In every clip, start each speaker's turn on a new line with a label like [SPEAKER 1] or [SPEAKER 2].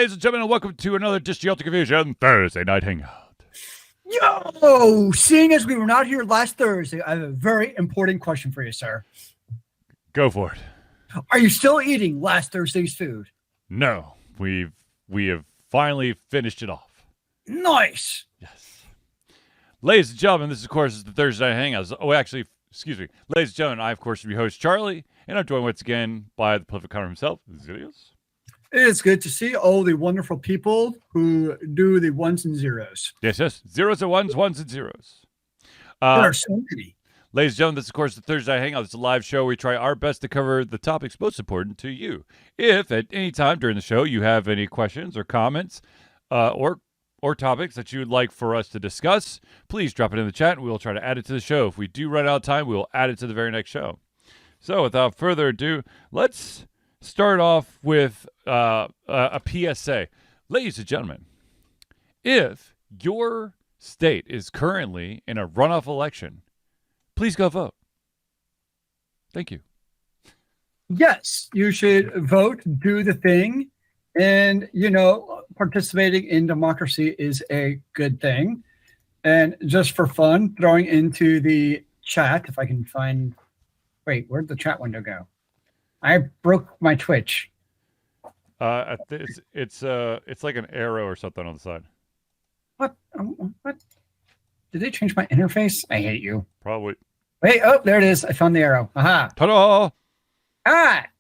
[SPEAKER 1] ladies and gentlemen, and welcome to another Disjunct Confusion Thursday Night Hangout.
[SPEAKER 2] Yo, seeing as we were not here last Thursday, I have a very important question for you, sir.
[SPEAKER 1] Go for it.
[SPEAKER 2] Are you still eating last Thursday's food?
[SPEAKER 1] No, we have finally finished it off.
[SPEAKER 2] Nice.
[SPEAKER 1] Yes. Ladies and gentlemen, this, of course, is the Thursday Night Hangout. Oh, actually, excuse me. Ladies and gentlemen, I, of course, am your host, Charlie, and I'm joined once again by the prolific hunter himself, Zealeus.
[SPEAKER 2] It's good to see all the wonderful people who do the ones and zeros.
[SPEAKER 1] Yes. Zeros and ones, ones and zeros.
[SPEAKER 2] There are so many.
[SPEAKER 1] Ladies and gentlemen, this is, of course, the Thursday Night Hangout. It's a live show where we try our best to cover the topics most important to you. If at any time during the show you have any questions or comments or topics that you would like for us to discuss, please drop it in the chat and we will try to add it to the show. If we do run out of time, we will add it to the very next show. So without further ado, let's start off with a PSA. Ladies and gentlemen, if your state is currently in a runoff election, please go vote. Thank you.
[SPEAKER 2] Yes, you should vote, do the thing. And, participating in democracy is a good thing. And just for fun, throwing into the chat, if I can find... Wait, where'd the chat window go? I broke my Twitch.
[SPEAKER 1] It's like an arrow or something on the side.
[SPEAKER 2] What? What? Did they change my interface? I hate you.
[SPEAKER 1] Probably.
[SPEAKER 2] Wait, oh, there it is. I found the arrow. Aha.
[SPEAKER 1] Ta-da!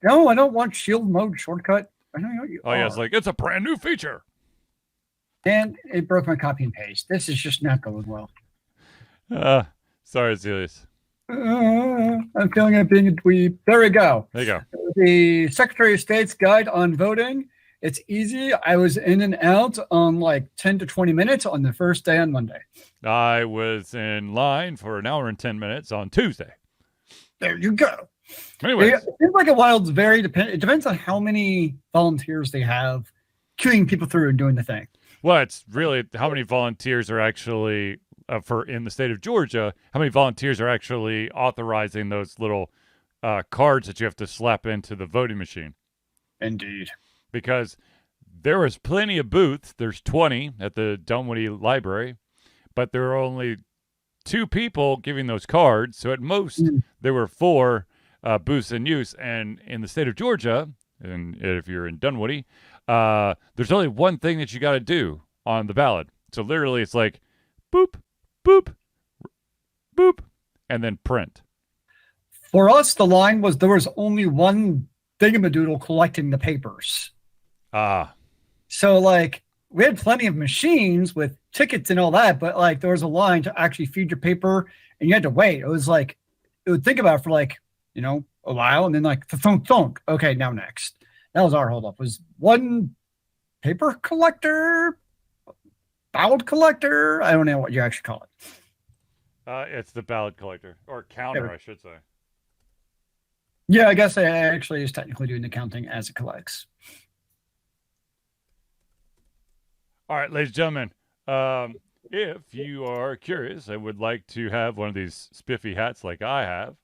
[SPEAKER 2] No, I don't want shield mode shortcut. I don't know what you are.
[SPEAKER 1] Yeah, it's a brand new feature.
[SPEAKER 2] And it broke my copy and paste. This is just not going well.
[SPEAKER 1] Sorry, Zealeus.
[SPEAKER 2] I'm feeling like being a dweeb. There we go.
[SPEAKER 1] There you go.
[SPEAKER 2] The Secretary of State's guide on voting. It's easy. I was in and out on like 10 to 20 minutes on the first day on Monday.
[SPEAKER 1] I was in line for an hour and 10 minutes on Tuesday.
[SPEAKER 2] There you go.
[SPEAKER 1] Anyways.
[SPEAKER 2] It seems like a wild's very it depends on how many volunteers they have queuing people through and doing the thing.
[SPEAKER 1] Well, it's really how many volunteers are actually in the state of Georgia, how many volunteers are actually authorizing those little cards that you have to slap into the voting machine.
[SPEAKER 2] Indeed.
[SPEAKER 1] Because there was plenty of booths. There's 20 at the Dunwoody Library, but there are only 2 people giving those cards. So at most, there were 4 booths in use. And in the state of Georgia, and if you're in Dunwoody, there's only one thing that you got to do on the ballot. So literally, it's like boop, boop, boop, and then print.
[SPEAKER 2] For us, the line was there was only one thingamadoodle collecting the papers. So we had plenty of machines with tickets and all that, but there was a line to actually feed your paper and you had to wait. It was it would think about it for a while and then thunk. Okay, now next. That was our holdup. Was one paper collector, ballot collector. I don't know what you actually call it.
[SPEAKER 1] It's the ballot collector or counter, I should say.
[SPEAKER 2] Yeah, I guess I actually is technically doing the counting as it collects.
[SPEAKER 1] All right, ladies and gentlemen, if you are curious and would like to have one of these spiffy hats like I have,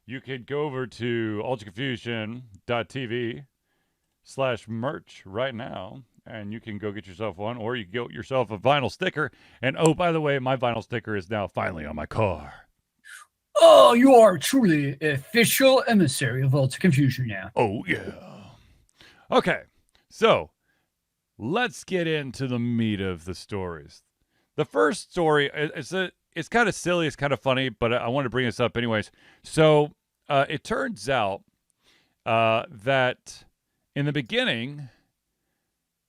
[SPEAKER 1] you could go over to ultraconfusion.tv/merch right now, and you can go get yourself one, or you can get yourself a vinyl sticker. And oh, by the way, my vinyl sticker is now finally on my car.
[SPEAKER 2] Oh, you are truly official emissary of Ultra Confusion now.
[SPEAKER 1] Oh, yeah. Okay, so let's get into the meat of the stories. The first story, it's kind of silly, it's kind of funny, but I want to bring this up anyways. So it turns out that in the beginning,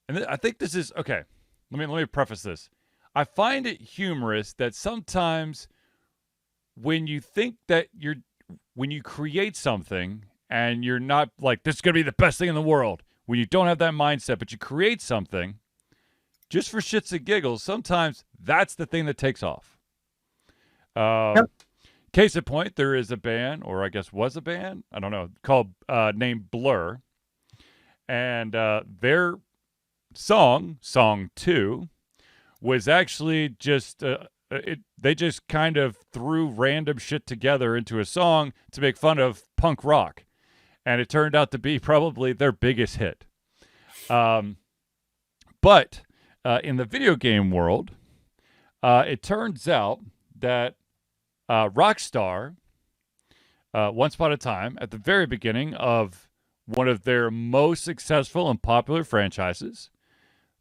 [SPEAKER 1] and I think this is, okay, let me preface this. I find it humorous that sometimes when you think that when you create something and you're not like, this is going to be the best thing in the world, when you don't have that mindset, but you create something just for shits and giggles, sometimes that's the thing that takes off.
[SPEAKER 2] Yep.
[SPEAKER 1] Case in point, there is a band, or I guess was a band, I don't know, called named Blur. And their song 2, was actually just they just kind of threw random shit together into a song to make fun of punk rock, and it turned out to be probably their biggest hit. But in the video game world, it turns out that Rockstar, once upon a time, at the very beginning of one of their most successful and popular franchises,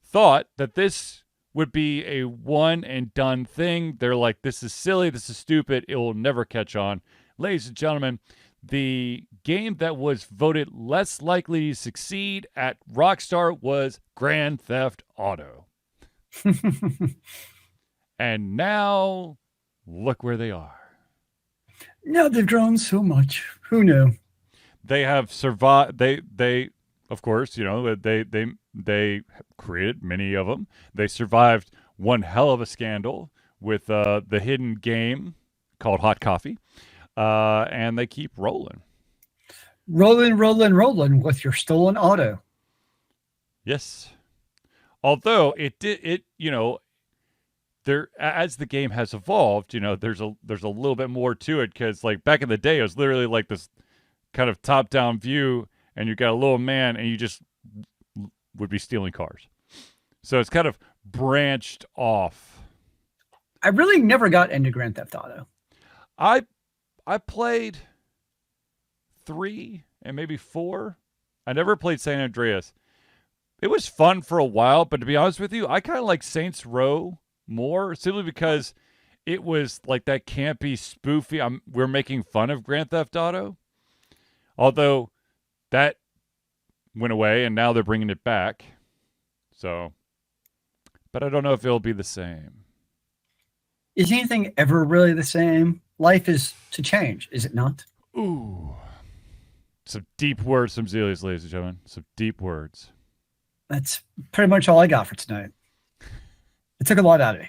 [SPEAKER 1] thought that this would be a one and done thing. They're like, this is silly, this is stupid, it will never catch on. Ladies and gentlemen, the game that was voted less likely to succeed at Rockstar was Grand Theft Auto. And now, look where they are.
[SPEAKER 2] Now they've grown so much. Who knew?
[SPEAKER 1] They have survived. They, of course, they created many of them. They survived one hell of a scandal with the hidden game called Hot Coffee, and they keep rolling.
[SPEAKER 2] Rolling with your stolen auto.
[SPEAKER 1] Yes. Although there, as the game has evolved, there's a little bit more to it, because like back in the day, it was literally like this kind of top-down view, and you got a little man, and you just would be stealing cars. So it's kind of branched off.
[SPEAKER 2] I really never got into Grand Theft Auto.
[SPEAKER 1] I played 3 and maybe 4. I never played San Andreas. It was fun for a while, but to be honest with you, I kind of like Saints Row more, simply because it was like that campy, spoofy. We're making fun of Grand Theft Auto, although that went away and now they're bringing it back. So, but I don't know if it'll be the same.
[SPEAKER 2] Is anything ever really the same? Life is to change, is it not?
[SPEAKER 1] Ooh, some deep words from Zealeus, ladies and gentlemen. Some deep words.
[SPEAKER 2] That's pretty much all I got for tonight. It took a lot out of me.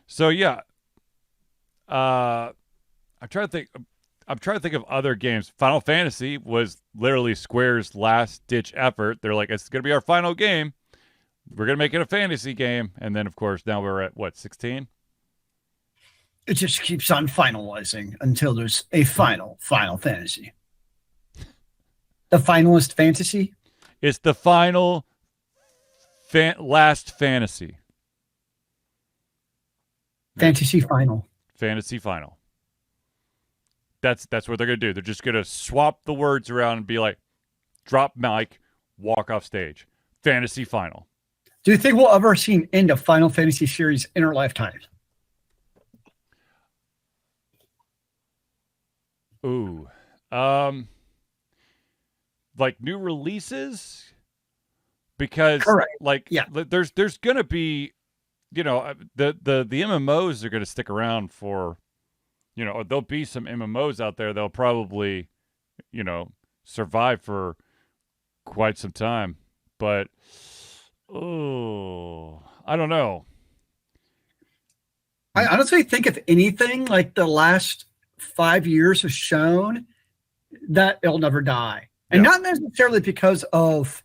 [SPEAKER 1] So yeah. I'm trying to think of other games. Final Fantasy was literally Square's last ditch effort. They're like, it's gonna be our final game. We're gonna make it a fantasy game, and then of course now we're at what, 16?
[SPEAKER 2] It just keeps on finalizing until there's a final fantasy. The finalist fantasy?
[SPEAKER 1] It's the final last fantasy.
[SPEAKER 2] Fantasy final.
[SPEAKER 1] Fantasy final. That's what they're going to do. They're just going to swap the words around and be like, drop mic, walk off stage. Fantasy final.
[SPEAKER 2] Do you think we'll ever see an end of Final Fantasy series in our lifetime?
[SPEAKER 1] Ooh. Like new releases? Because
[SPEAKER 2] correct.
[SPEAKER 1] There's going to be, the MMOs are going to stick around for, there'll be some MMOs out there that'll probably, survive for quite some time. But, I don't know.
[SPEAKER 2] I honestly think if anything, like the last 5 years has shown that it'll never die. And not necessarily because of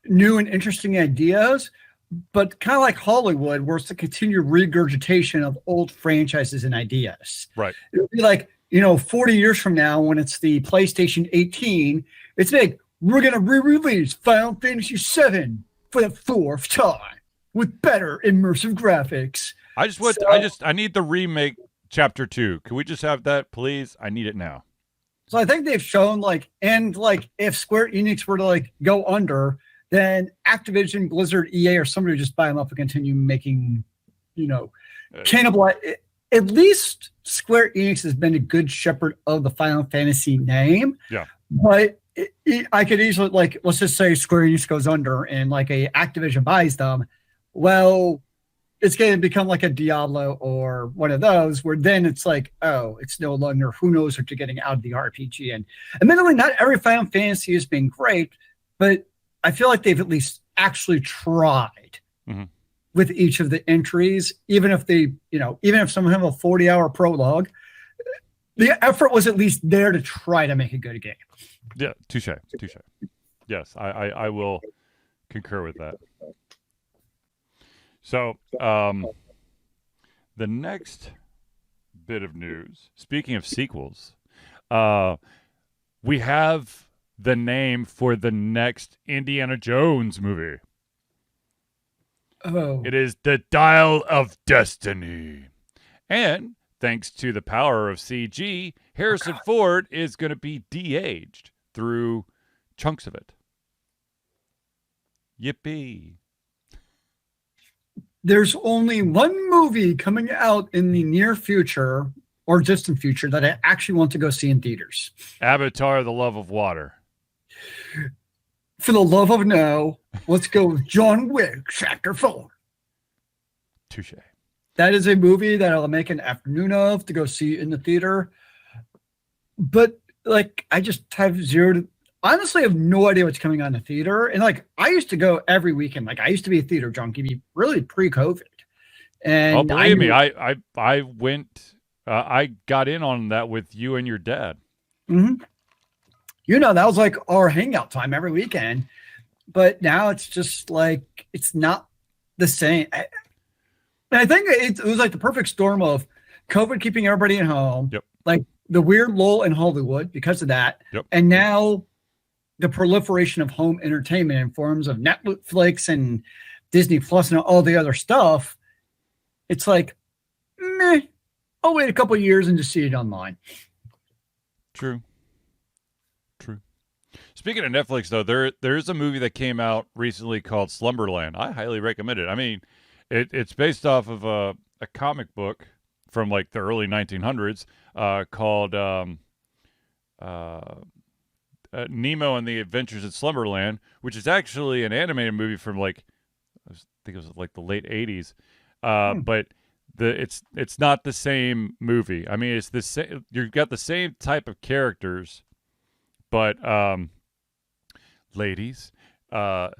[SPEAKER 2] new and interesting ideas, but kind of like Hollywood, where it's the continued regurgitation of old franchises and ideas.
[SPEAKER 1] Right.
[SPEAKER 2] It would be like, 40 years from now, when it's the PlayStation 18, it's like, we're going to re-release Final Fantasy VII for the 4th time with better immersive graphics.
[SPEAKER 1] I need the remake Chapter 2. Can we just have that, please? I need it now.
[SPEAKER 2] So I think they've shown if Square Enix were to go under, then Activision, Blizzard, EA, or somebody would just buy them up and continue making, cannibalize. At least Square Enix has been a good shepherd of the Final Fantasy name.
[SPEAKER 1] Yeah.
[SPEAKER 2] But I could easily, let's just say Square Enix goes under and a Activision buys them. Well, it's going to become like a Diablo or one of those where then it's it's no longer who knows what you're getting out of the RPG. And admittedly, not every Final Fantasy has been great, but I feel like they've at least actually tried with each of the entries, even if even if some have a 40-hour prologue, the effort was at least there to try to make a good game.
[SPEAKER 1] Yeah, touche. Yes, I will concur with that. So, the next bit of news, speaking of sequels, we have the name for the next Indiana Jones movie.
[SPEAKER 2] Oh.
[SPEAKER 1] It is The Dial of Destiny. And thanks to the power of CG, Harrison Ford is going to be de-aged through chunks of it. Yippee.
[SPEAKER 2] There's only one movie coming out in the near future or distant future that I actually want to go see in theaters.
[SPEAKER 1] Avatar: The Love of Water.
[SPEAKER 2] For the love of no, let's go with John Wick Chapter 4.
[SPEAKER 1] Touche.
[SPEAKER 2] That is a movie that I'll make an afternoon of to go see in the theater. But like, I just have honestly, I have no idea what's coming on the theater. And like, I used to go every weekend. Like, I used to be a theater junkie, really pre-COVID. And
[SPEAKER 1] believe me, I went. I got in on that with you and your dad.
[SPEAKER 2] Mm-hmm. You know, that was like our hangout time every weekend. But now it's just like, it's not the same. I think it was like the perfect storm of COVID keeping everybody at home,
[SPEAKER 1] yep.
[SPEAKER 2] Like the weird lull in Hollywood because of that,
[SPEAKER 1] yep.
[SPEAKER 2] And now the proliferation of home entertainment in forms of Netflix and Disney Plus and all the other stuff. It's like, meh, I'll wait a couple of years and just see it online.
[SPEAKER 1] True. Speaking of Netflix, though, there's a movie that came out recently called Slumberland. I highly recommend it. I mean, it's based off of a comic book from like the early 1900s called Nemo and the Adventures in Slumberland, which is actually an animated movie from like, I think it was like the late 80s. But it's not the same movie. I mean, it's the same. You've got the same type of characters, but ladies, Jason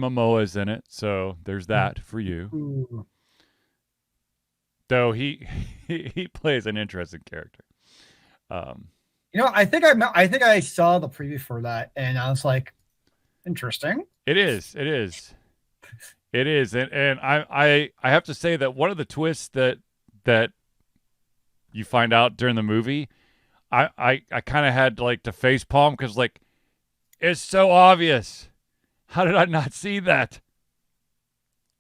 [SPEAKER 1] Momoa is in it, so there's that for you. Though he plays an interesting character.
[SPEAKER 2] You know, I think I saw the preview for that, and I was like, interesting.
[SPEAKER 1] It is, and I have to say that one of the twists that you find out during the movie, I kind of had like to face palm because like it's so obvious. How did I not see that?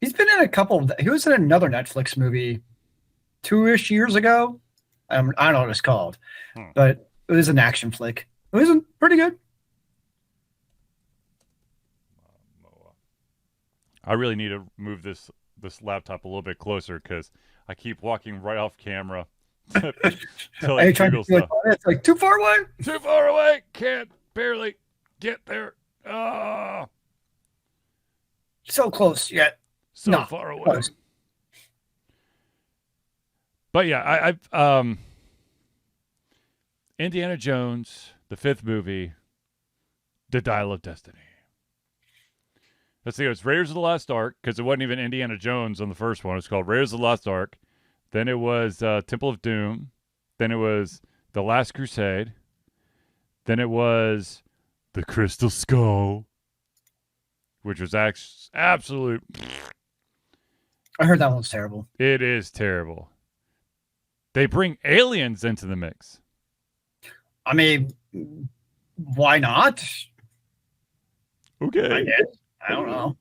[SPEAKER 2] He's been in a couple of. He was in another Netflix movie 2-ish years ago. I don't know what it's called, but it was an action flick. It was pretty good.
[SPEAKER 1] I really need to move this laptop a little bit closer because I keep walking right off camera. To like Google stuff.
[SPEAKER 2] It's like too far away.
[SPEAKER 1] Too far away. Can't barely get there.
[SPEAKER 2] So close yet
[SPEAKER 1] so far away. Close. But yeah, I've Indiana Jones, the 5th movie, The Dial of Destiny. Let's see, it's Raiders of the Lost Ark, because it wasn't even Indiana Jones on the first one. It's called Raiders of the Lost Ark. Then it was Temple of Doom. Then it was The Last Crusade. Then it was The Crystal Skull, which was absolute.
[SPEAKER 2] I heard that one's terrible.
[SPEAKER 1] It is terrible. They bring aliens into the mix.
[SPEAKER 2] I mean, why not?
[SPEAKER 1] Okay.
[SPEAKER 2] I don't know.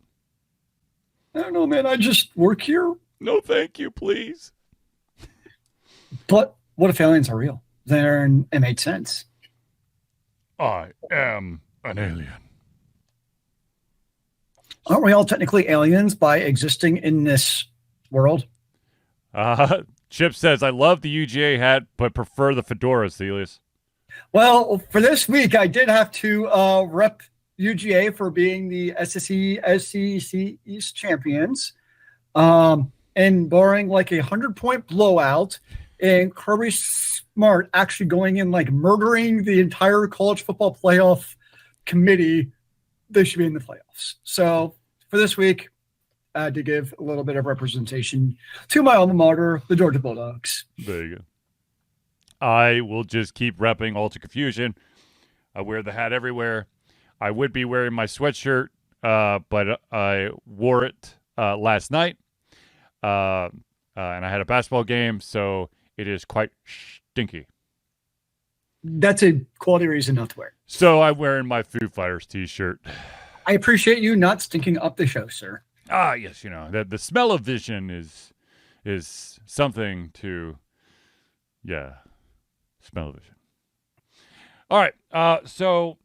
[SPEAKER 2] I don't know, man. I just work here.
[SPEAKER 1] No, thank you, please.
[SPEAKER 2] But what if aliens are real? Then it made sense.
[SPEAKER 1] I am an alien.
[SPEAKER 2] Aren't we all technically aliens by existing in this world?
[SPEAKER 1] Chip says, I love the UGA hat, but prefer the fedora, Zealeus.
[SPEAKER 2] Well, for this week, I did have to rep UGA for being the SEC East champions. And barring like 100-point blowout and Kirby Smart actually going in like murdering the entire college football playoff committee, they should be in the playoffs. So for this week, I had to give a little bit of representation to my alma mater, the Georgia Bulldogs.
[SPEAKER 1] There you go. I will just keep repping Ultra Confusion. I wear the hat everywhere. I would be wearing my sweatshirt, but I wore it last night. And I had a basketball game, so it is quite stinky.
[SPEAKER 2] That's a quality reason not to wear.
[SPEAKER 1] So I'm wearing my Foo Fighters t-shirt.
[SPEAKER 2] I appreciate you not stinking up the show, sir.
[SPEAKER 1] Ah, yes, the smell of vision is something to, smell of vision. All right, so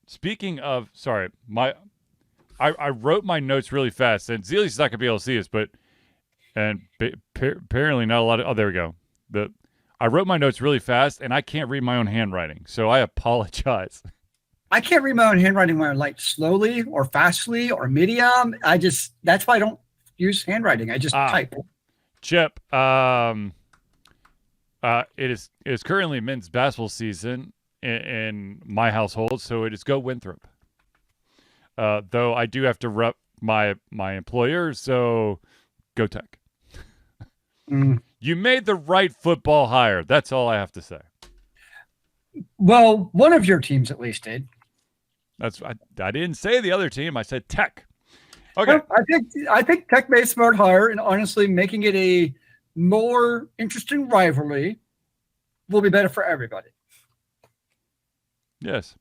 [SPEAKER 1] speaking of, sorry, I wrote my notes really fast, and Zealeus is not gonna be able to see this, apparently not a lot of. Oh, there we go. I wrote my notes really fast, and I can't read my own handwriting, so I apologize.
[SPEAKER 2] I can't read my own handwriting when I write slowly or fastly or medium. That's why I don't use handwriting. I just type.
[SPEAKER 1] Chip, it is currently men's basketball season in my household, so it is go Winthrop. Though I do have to rep my employer, so go Tech. You made the right football hire. That's all I have to say.
[SPEAKER 2] Well, one of your teams at least did.
[SPEAKER 1] I didn't say the other team. I said Tech. Okay.
[SPEAKER 2] Well, I think Tech made a smart hire, and honestly, making it a more interesting rivalry will be better for everybody.
[SPEAKER 1] Yes.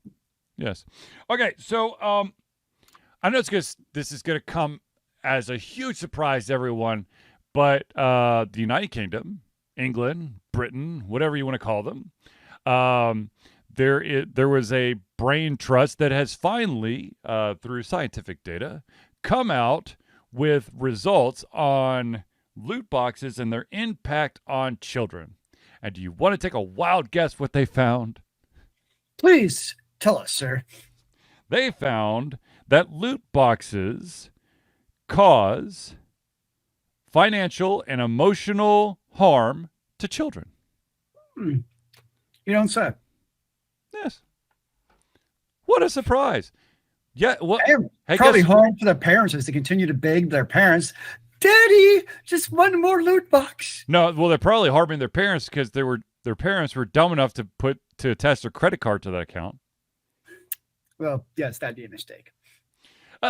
[SPEAKER 1] Okay, so I know this is gonna come as a huge surprise to everyone, but the United Kingdom, England, Britain, whatever you want to call them, there was a brain trust that has finally, through scientific data, come out with results on loot boxes and their impact on children. And do you want to take a wild guess what they found?
[SPEAKER 2] Please tell us, sir.
[SPEAKER 1] They found that loot boxes cause financial and emotional harm to children.
[SPEAKER 2] You don't say.
[SPEAKER 1] Yes. What a surprise. Yeah. Well,
[SPEAKER 2] probably hard for their parents as they continue to beg their parents, Daddy, just one more loot box.
[SPEAKER 1] No, well, they're probably harming their parents because their parents were dumb enough to attach their credit card to that account.
[SPEAKER 2] Well, yes, that'd be a mistake.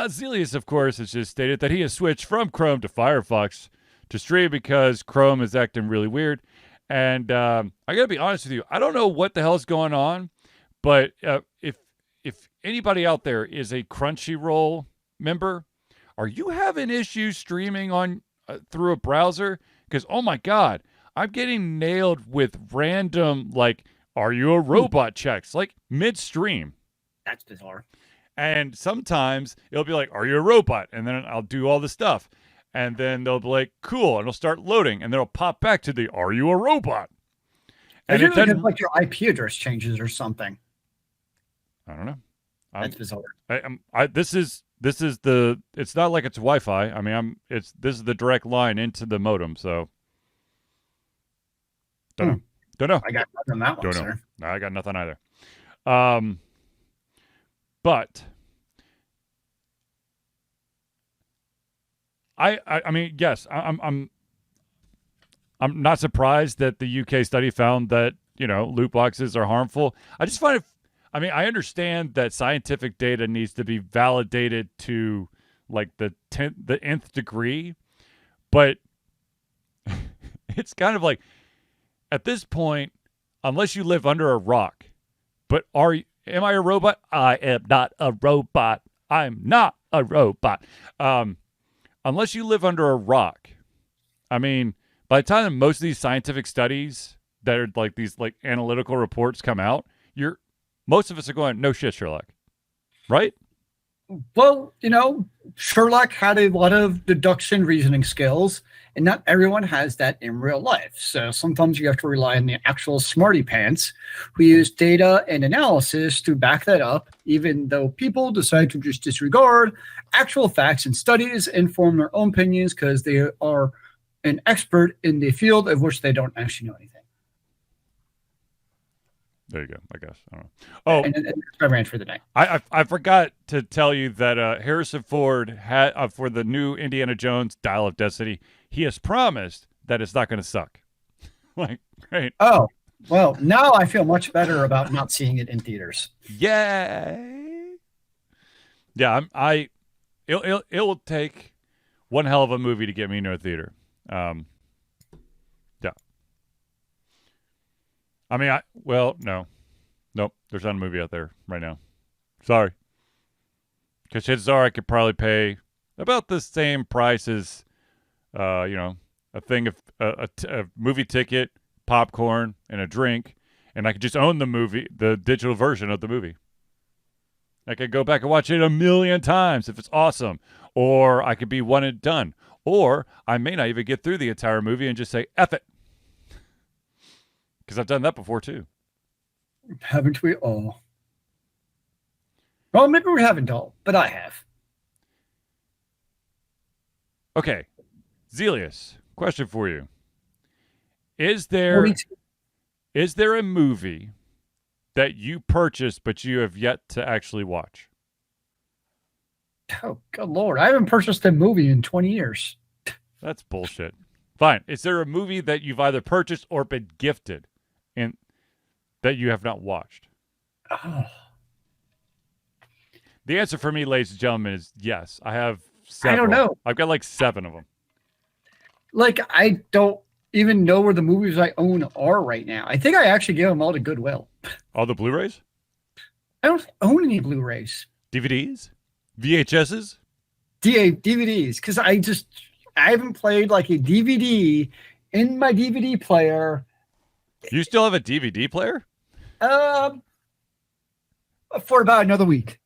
[SPEAKER 1] Zealeus, of course, has just stated that he has switched from Chrome to Firefox to stream because Chrome is acting really weird. And I got to be honest with you, I don't know what the hell is going on, but if anybody out there is a Crunchyroll member, are you having issues streaming on through a browser? Because, oh my God, I'm getting nailed with random, like, are you a robot checks, like midstream.
[SPEAKER 2] That's bizarre.
[SPEAKER 1] And sometimes it'll be like, are you a robot? And then I'll do all the stuff. And then they'll be like, cool. And it'll start loading. And then it'll pop back to the, are you a robot?
[SPEAKER 2] And it doesn't like your IP address changes or something.
[SPEAKER 1] I don't know.
[SPEAKER 2] That's bizarre.
[SPEAKER 1] This is it's not like it's Wi-Fi. I mean, this is the direct line into the modem. So don't know.
[SPEAKER 2] I got nothing on that one, sir.
[SPEAKER 1] No, I got nothing either. But I mean, yes, I'm not surprised that the UK study found that, loot boxes are harmful. I just find it, I mean, I understand that scientific data needs to be validated to like the nth degree, but it's kind of like at this point, unless you live under a rock, but am I a robot? I am not a robot. I'm not a robot. Unless you live under a rock. I mean, by the time most of these scientific studies that are like these like analytical reports come out, most of us are going, no shit, Sherlock. Right?
[SPEAKER 2] Well, Sherlock had a lot of deduction reasoning skills, and not everyone has that in real life. So sometimes you have to rely on the actual smarty pants who use data and analysis to back that up, even though people decide to just disregard actual facts and studies and form their own opinions because they are an expert in the field of which they don't actually know anything.
[SPEAKER 1] There you go, I guess. I don't know. Oh,
[SPEAKER 2] and that's my rant for the day.
[SPEAKER 1] I forgot to tell you that Harrison Ford had for the new Indiana Jones Dial of Destiny, he has promised that it's not going to suck. Like, great.
[SPEAKER 2] Oh, well, now I feel much better about not seeing it in theaters.
[SPEAKER 1] Yay! Yeah, it'll take one hell of a movie to get me into a theater. Yeah. I mean, no. Nope, there's not a movie out there right now. Sorry. Because chances are I could probably pay about the same price as, a thing of a movie ticket, popcorn, and a drink, and I could just own the digital version of the movie. I could go back and watch it a million times if it's awesome, or I could be one and done, or I may not even get through the entire movie and just say F it, because I've done that before too.
[SPEAKER 2] Haven't we all? Well, maybe we haven't all, but I have.
[SPEAKER 1] Okay, Zealeus, question for you: Is there a movie that you purchased but you have yet to actually watch?
[SPEAKER 2] Oh, good Lord. I haven't purchased a movie in 20 years.
[SPEAKER 1] That's bullshit. Fine. Is there a movie that you've either purchased or been gifted and that you have not watched?
[SPEAKER 2] Oh.
[SPEAKER 1] The answer for me, ladies and gentlemen, is yes. I have several.
[SPEAKER 2] I don't know.
[SPEAKER 1] I've got like 7 of them.
[SPEAKER 2] Like, I don't even know where the movies I own are right now. I think I actually gave them all to Goodwill.
[SPEAKER 1] All the Blu-rays?
[SPEAKER 2] I don't own any Blu-rays.
[SPEAKER 1] DVDs? VHSs?
[SPEAKER 2] DVDs, because I haven't played like a DVD in my DVD player.
[SPEAKER 1] You still have a DVD player?
[SPEAKER 2] For about another week.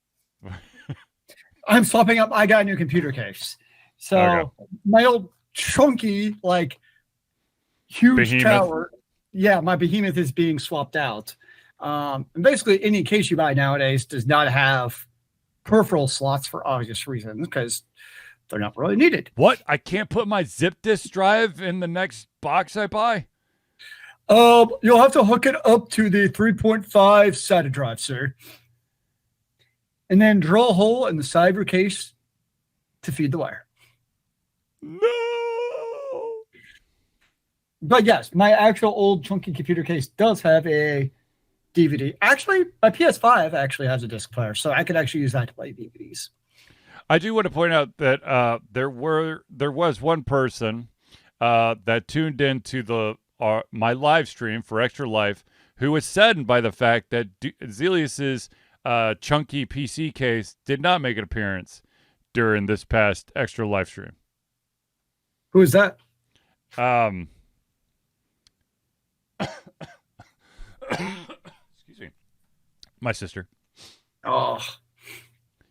[SPEAKER 2] I'm swapping up. I got a new computer case. So my old chunky, like huge
[SPEAKER 1] behemoth.
[SPEAKER 2] tower. Yeah, my behemoth is being swapped out. And basically any case you buy nowadays does not have peripheral slots for obvious reasons because they're not really needed.
[SPEAKER 1] What? I can't put my zip disk drive in the next box I buy?
[SPEAKER 2] You'll have to hook it up to the 3.5 SATA drive, sir. And then drill a hole in the side of your case to feed the wire.
[SPEAKER 1] No.
[SPEAKER 2] But yes, my actual old chunky computer case does have a DVD. Actually, my PS5 actually has a disc player, so I could actually use that to play DVDs.
[SPEAKER 1] I do want to point out that there was one person that tuned into my live stream for Extra Life who was saddened by the fact that Zealeus's chunky PC case did not make an appearance during this past Extra live stream.
[SPEAKER 2] Who is that?
[SPEAKER 1] Excuse me. My sister.
[SPEAKER 2] Oh.
[SPEAKER 1] You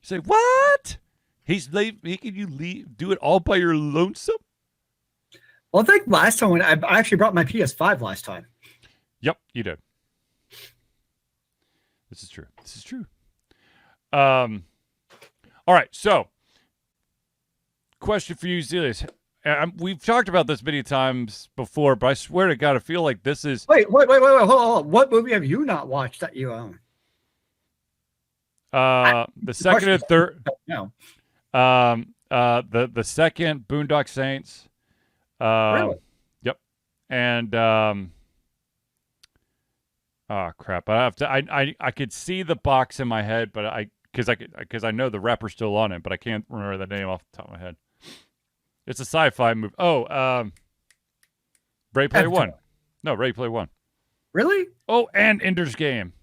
[SPEAKER 1] say, what? He's making you do it all by your lonesome?
[SPEAKER 2] Well, I think last time when I actually brought my PS5 last time.
[SPEAKER 1] Yep, you did. This is true. All right, so question for you, Zealeus. We've talked about this many times before, but I swear to God, I feel like this is...
[SPEAKER 2] Wait, hold on. What movie have you not watched that you own?
[SPEAKER 1] The second and third...
[SPEAKER 2] No.
[SPEAKER 1] The second Boondock Saints.
[SPEAKER 2] Really?
[SPEAKER 1] Yep. And oh crap! I have to. I could see the box in my head, but because I know the rapper's still on it, but I can't remember the name off the top of my head. It's a sci-fi movie. Oh, Ready Player One. No, Ready Player One.
[SPEAKER 2] Really?
[SPEAKER 1] Oh, and Ender's Game.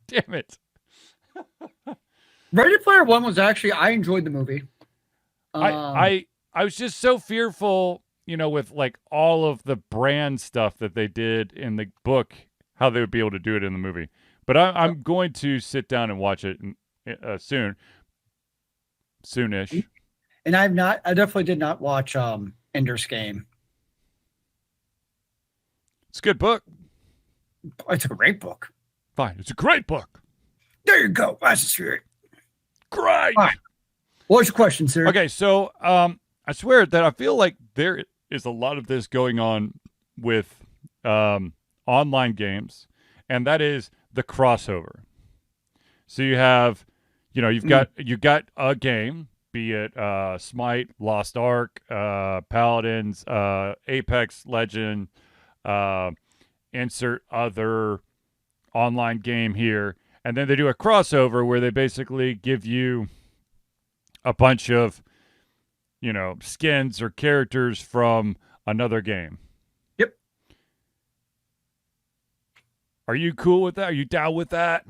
[SPEAKER 1] Damn it.
[SPEAKER 2] Ready Player One was actually, I enjoyed the movie.
[SPEAKER 1] I was just so fearful, with like all of the brand stuff that they did in the book, how they would be able to do it in the movie. But I'm going to sit down and watch it soonish.
[SPEAKER 2] And I definitely did not watch Ender's Game.
[SPEAKER 1] It's a good book.
[SPEAKER 2] It's a great book.
[SPEAKER 1] Fine, it's a great book.
[SPEAKER 2] There you go. That's the spirit.
[SPEAKER 1] Great.
[SPEAKER 2] All right. What's your question, sir?
[SPEAKER 1] Okay, so I swear that I feel like there is a lot of this going on with online games, and that is the crossover. So you have, you've got a game, be it Smite, Lost Ark, Paladins, Apex Legend, insert other online game here, and then they do a crossover where they basically give you a bunch of skins or characters from another game.
[SPEAKER 2] Yep.
[SPEAKER 1] Are you cool with that? Are you down with that?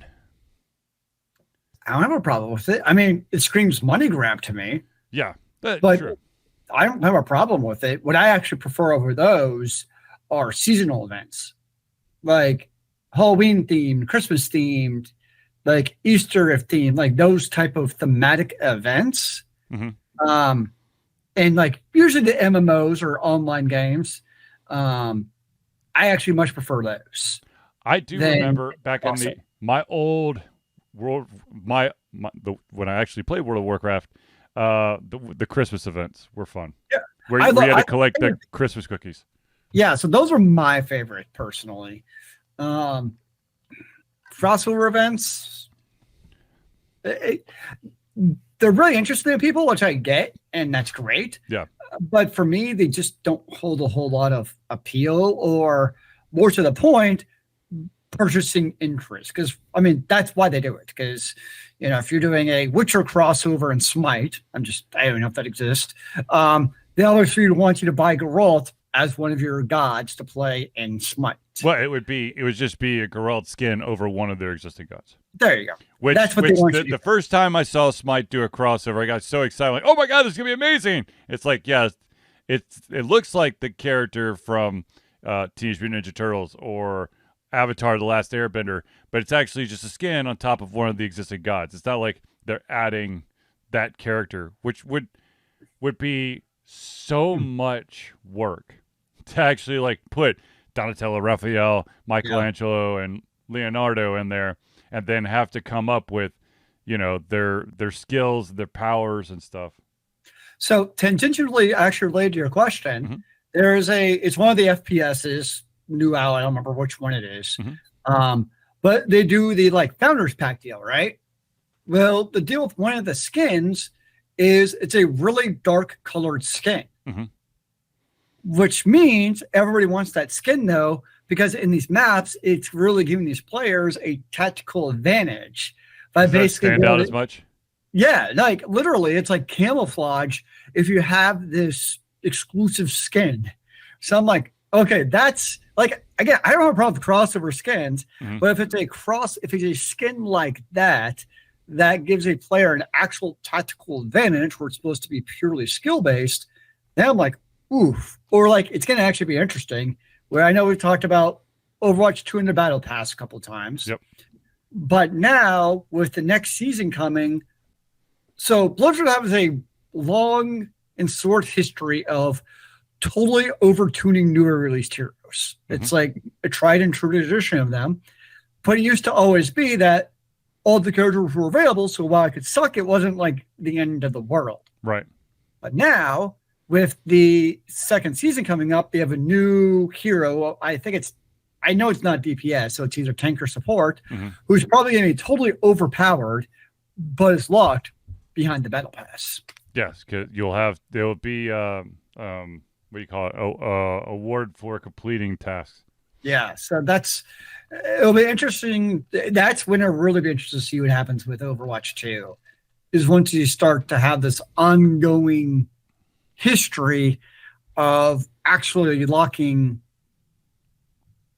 [SPEAKER 2] I don't have a problem with it. I mean, it screams money grab to me.
[SPEAKER 1] Yeah,
[SPEAKER 2] but
[SPEAKER 1] sure.
[SPEAKER 2] I don't have a problem with it. What I actually prefer over those are seasonal events, like Halloween themed, Christmas themed, like Easter themed, like those type of thematic events.
[SPEAKER 1] Mm-hmm.
[SPEAKER 2] And like usually the MMOs or online games, I actually much prefer those.
[SPEAKER 1] I do remember back in my old world, when I actually played World of Warcraft, the Christmas events were fun.
[SPEAKER 2] Yeah,
[SPEAKER 1] where you had to collect the Christmas cookies.
[SPEAKER 2] Yeah, so those are my favorite personally. Crossover events, they're really interesting to people, which I get, and that's great.
[SPEAKER 1] Yeah.
[SPEAKER 2] But for me, they just don't hold a whole lot of appeal, or more to the point, purchasing interest. Because, I mean, that's why they do it. Because, you know, if you're doing a Witcher crossover in Smite, I don't know if that exists. The other three want you to buy Geralt as one of your gods to play in Smite.
[SPEAKER 1] Well, it would just be a Geralt skin over one of their existing gods.
[SPEAKER 2] There you go.
[SPEAKER 1] That's what they want you to do. The first time I saw Smite do a crossover, I got so excited, like, oh my god, this is gonna be amazing. It's like, yeah, it looks like the character from Teenage Mutant Ninja Turtles or Avatar: The Last Airbender, but it's actually just a skin on top of one of the existing gods. It's not like they're adding that character, which would be so much work to actually like put Donatello, Raphael, Michelangelo, and Leonardo in there, and then have to come up with, you know, their skills, their powers, and stuff.
[SPEAKER 2] So tangentially, actually related to your question, it's one of the FPSs new out. I don't remember which one it is, but they do the like Founders Pack deal, right? Well, the deal with one of the skins is it's a really dark colored skin, which means everybody wants that skin though, because in these maps, it's really giving these players a tactical advantage by basically
[SPEAKER 1] stand out as much.
[SPEAKER 2] Yeah, like literally, it's like camouflage if you have this exclusive skin. So I'm like, okay, that's like, again, I don't have a problem with crossover skins, but if it's a skin like that gives a player an actual tactical advantage where it's supposed to be purely skill based, then I'm like, oof. Or like, it's going to actually be interesting. Where I know we've talked about Overwatch 2 in the Battle Pass a couple of times.
[SPEAKER 1] Yep.
[SPEAKER 2] But now with the next season coming, so Blizzard has a long and short history of totally overtuning newer released heroes. It's like a tried and true tradition of them. But it used to always be that all the characters were available, so while it could suck, it wasn't like the end of the world.
[SPEAKER 1] Right.
[SPEAKER 2] But now, with the second season coming up, they have a new hero. I know it's not DPS, so it's either tank or support, who's probably going to be totally overpowered, but it's locked behind the Battle Pass.
[SPEAKER 1] Yes, because there'll be what do you call it? Award for completing tasks.
[SPEAKER 2] Yeah, so it'll be interesting. That's when it'll really be interesting to see what happens with Overwatch 2, is once you start to have this ongoing history of actually locking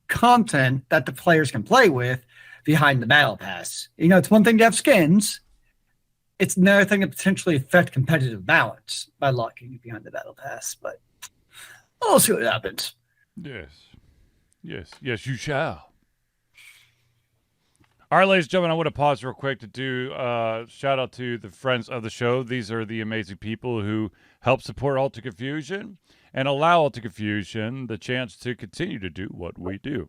[SPEAKER 2] content that the players can play with behind the Battle Pass. You know, it's one thing to have skins. It's another thing to potentially affect competitive balance by locking it behind the Battle Pass, but we'll see what happens.
[SPEAKER 1] Yes, you shall. All right, ladies and gentlemen, I want to pause real quick to do shout out to the friends of the show. These are the amazing people who help support Alta Confusion and allow Alta Confusion the chance to continue to do what we do.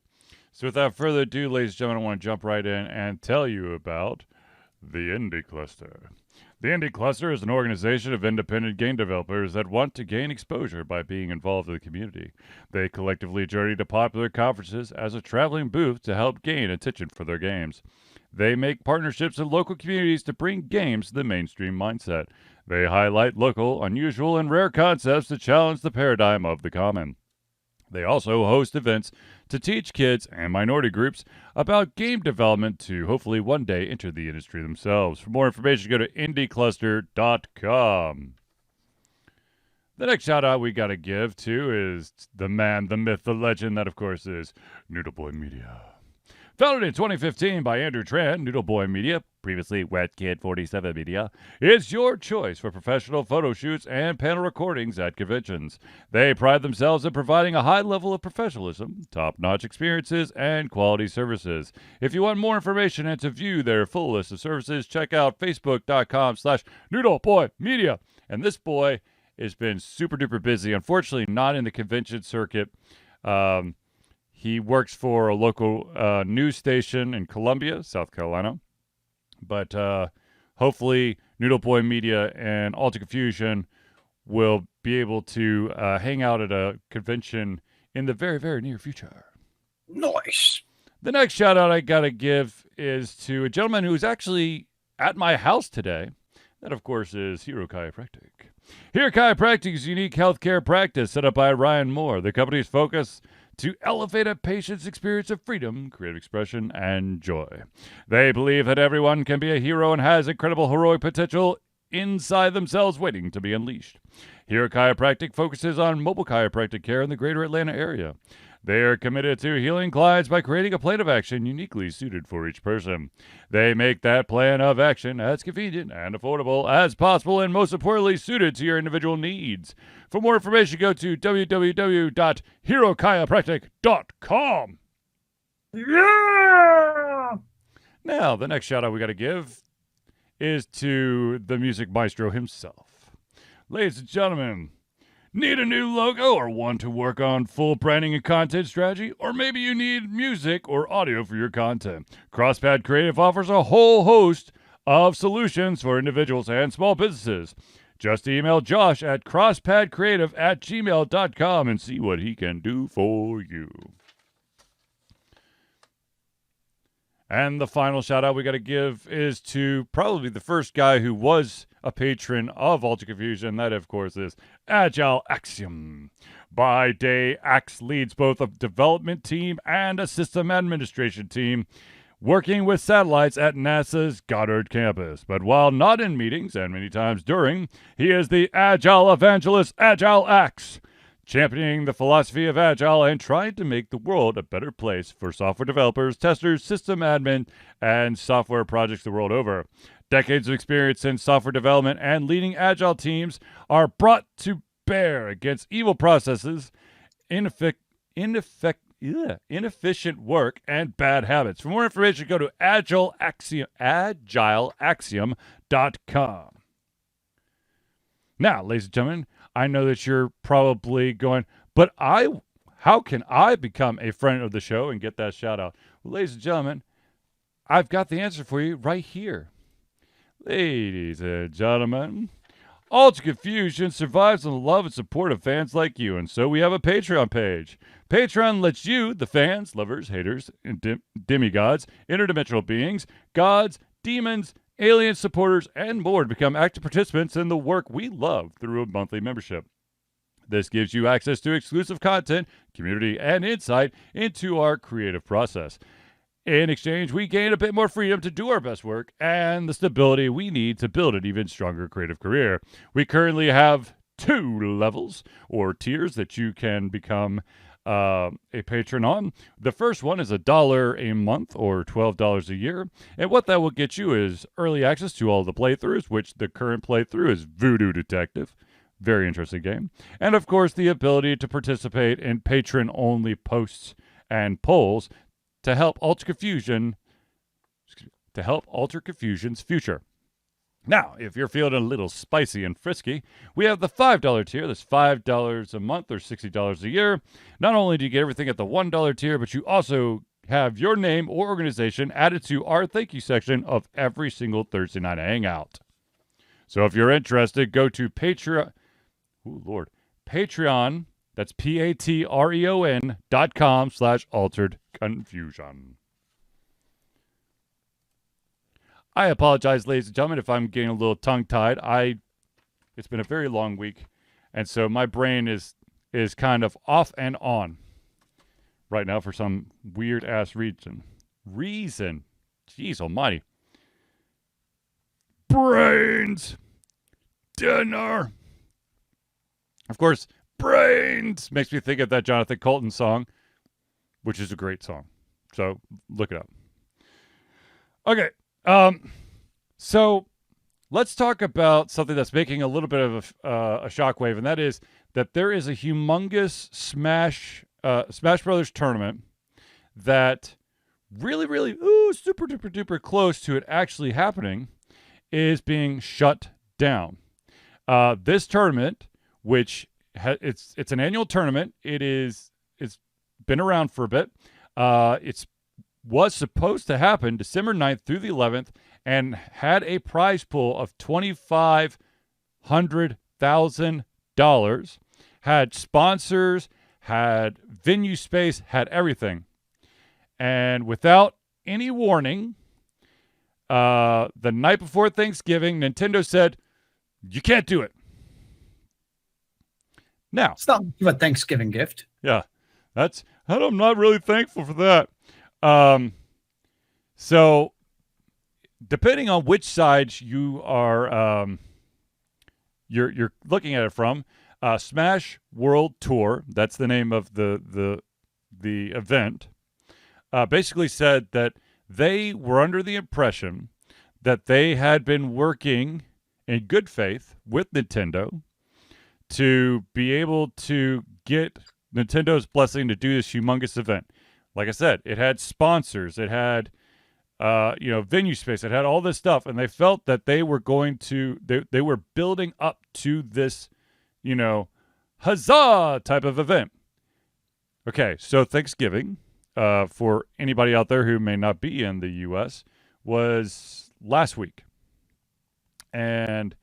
[SPEAKER 1] So without further ado, ladies and gentlemen, I want to jump right in and tell you about the Indie Cluster. The Indie Cluster is an organization of independent game developers that want to gain exposure by being involved in the community. They collectively journey to popular conferences as a traveling booth to help gain attention for their games. They make partnerships with local communities to bring games to the mainstream mindset. They highlight local, unusual, and rare concepts to challenge the paradigm of the common. They also host events to teach kids and minority groups about game development to hopefully one day enter the industry themselves. For more information, go to indiecluster.com. The next shout out we got to give to is the man, the myth, the legend that, of course, is Noodle Boy Media. Founded in 2015 by Andrew Tran, Noodle Boy Media, previously Wet Kid 47 Media, it's your choice for professional photo shoots and panel recordings at conventions. They pride themselves in providing a high level of professionalism, top-notch experiences, and quality services. If you want more information and to view their full list of services, check out facebook.com/Noodle Boy Media. And this boy has been super duper busy. Unfortunately, not in the convention circuit. He works for a local news station in Columbia, South Carolina. But hopefully, Noodle Boy Media and Alter Confusion will be able to hang out at a convention in the very, very near future.
[SPEAKER 2] Nice.
[SPEAKER 1] The next shout out I got to give is to a gentleman who is actually at my house today. That, of course, is Hero Chiropractic. Hero Chiropractic's unique healthcare practice set up by Ryan Moore. The company's focus to elevate a patient's experience of freedom, creative expression, and joy. They believe that everyone can be a hero and has incredible heroic potential inside themselves waiting to be unleashed. Hero Chiropractic focuses on mobile chiropractic care in the greater Atlanta area. They are committed to healing clients by creating a plan of action uniquely suited for each person. They make that plan of action as convenient and affordable as possible and, most importantly, suited to your individual needs. For more information, go to www.herochiropractic.com.
[SPEAKER 2] Yeah!
[SPEAKER 1] Now, the next shout-out we got to give is to the music maestro himself. Ladies and gentlemen, need a new logo or want to work on full branding and content strategy? Or maybe you need music or audio for your content. CrossPad Creative offers a whole host of solutions for individuals and small businesses. Just email Josh at crosspadcreative@gmail.com and see what he can do for you. And the final shout out we got to give is to probably the first guy who was a patron of Alter Confusion. That, of course, is Agile Axiom. By day, Axe leads both a development team and a system administration team, working with satellites at NASA's Goddard campus. But while not in meetings, and many times during, he is the Agile evangelist Agile Axe, championing the philosophy of Agile and trying to make the world a better place for software developers, testers, system admin, and software projects the world over. Decades of experience in software development and leading Agile teams are brought to bear against evil processes, inefficient work, and bad habits. For more information, go to agileaxiom.com. Now, ladies and gentlemen, I know that you're probably going, but how can I become a friend of the show and get that shout out? Well, ladies and gentlemen, I've got the answer for you right here. Ladies and gentlemen, Alter Confusion survives on the love and support of fans like you, and so we have a Patreon page. Patreon lets you, the fans, lovers, haters, and demigods, interdimensional beings, gods, demons, alien supporters, and more to become active participants in the work we love through a monthly membership. This gives you access to exclusive content, community, and insight into our creative process. In exchange, we gain a bit more freedom to do our best work and the stability we need to build an even stronger creative career. We currently have 2 levels or tiers that you can become a patron on. The first one is $1 a month or $12 a year. And what that will get you is early access to all the playthroughs, which the current playthrough is Voodoo Detective. Very interesting game. And of course, the ability to participate in patron-only posts and polls to help Alter Confusion's future. Now, if you're feeling a little spicy and frisky, we have the $5 tier. That's $5 a month or $60 a year. Not only do you get everything at the $1 tier, but you also have your name or organization added to our thank you section of every single Thursday night hangout. So if you're interested, go to Patreon. Patreon. That's patreon.com/alteredconfusion. I apologize, ladies and gentlemen, if I'm getting a little tongue-tied. It's been a very long week, and so my brain is kind of off and on right now for some weird-ass reason. Jeez almighty. Brains! Dinner! Of course, Brains makes me think of that Jonathan Colton song, which is a great song. So look it up. Okay. So let's talk about something that's making a little bit of a shockwave, and that is that there is a humongous Smash Brothers tournament that really, really, super duper duper close to it actually happening, is being shut down. This tournament, which it's an annual tournament, it's been around for a bit. It's was supposed to happen December 9th through the 11th and had a prize pool of $2,500,000, had sponsors, had venue space, had everything. And without any warning, the night before Thanksgiving, Nintendo said, you can't do it. Now,
[SPEAKER 2] it's not a Thanksgiving gift.
[SPEAKER 1] Yeah, I'm not really thankful for that. So depending on which side you are, you're looking at it from, Smash World Tour, that's the name of the event, basically said that they were under the impression that they had been working in good faith with Nintendo to be able to get Nintendo's blessing to do this humongous event. Like I said, it had sponsors, it had venue space, it had all this stuff, and they felt that they were going to they were building up to this, huzzah type of event. Okay, so Thanksgiving, for anybody out there who may not be in the US, was last week. And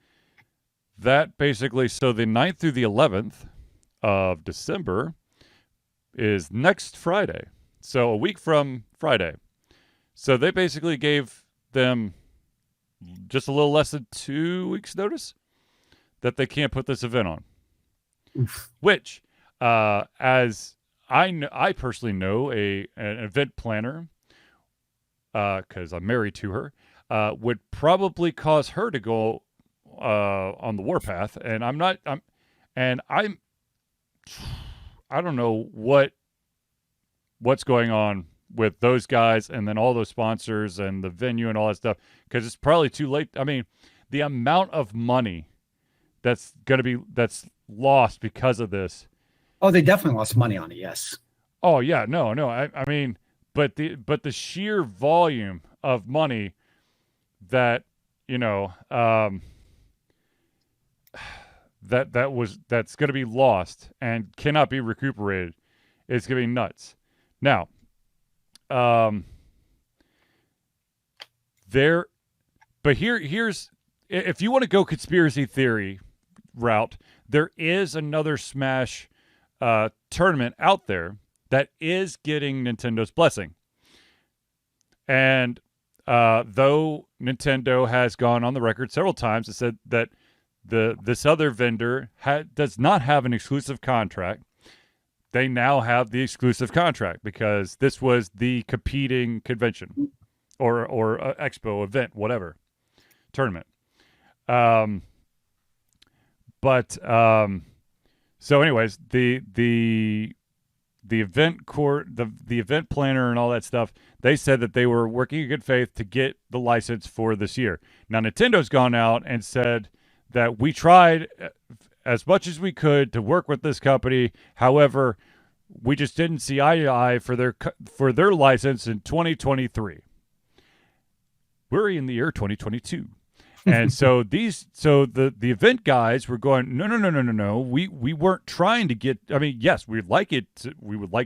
[SPEAKER 1] that basically, so the 9th through the 11th of December is next Friday. So a week from Friday. So they basically gave them just a little less than 2 weeks notice that they can't put this event on.
[SPEAKER 2] Oof.
[SPEAKER 1] Which, as I personally know an event planner, because I'm married to her, would probably cause her to go on the warpath, and I don't know what's going on with those guys, and then all those sponsors and the venue and all that stuff, because it's probably too late. I mean, the amount of money that's lost because of this.
[SPEAKER 2] Oh, they definitely lost money on it. Yes.
[SPEAKER 1] Oh yeah, no. I mean, but the sheer volume of money that that's going to be lost and cannot be recuperated is going to be nuts. Now, here's if you want to go conspiracy theory route, there is another Smash tournament out there that is getting Nintendo's blessing. And though Nintendo has gone on the record several times and said that this other vendor does not have an exclusive contract, they now have the exclusive contract because this was the competing convention or expo event, whatever, tournament. So anyways, the event court, the event planner and all that stuff, they said that they were working in good faith to get the license for this year. Now Nintendo's gone out and said that we tried as much as we could to work with this company. However, we just didn't see eye to eye for their license in 2023. We're in the year 2022. And so the event guys were going, no. We weren't trying to get, I mean, yes, we would like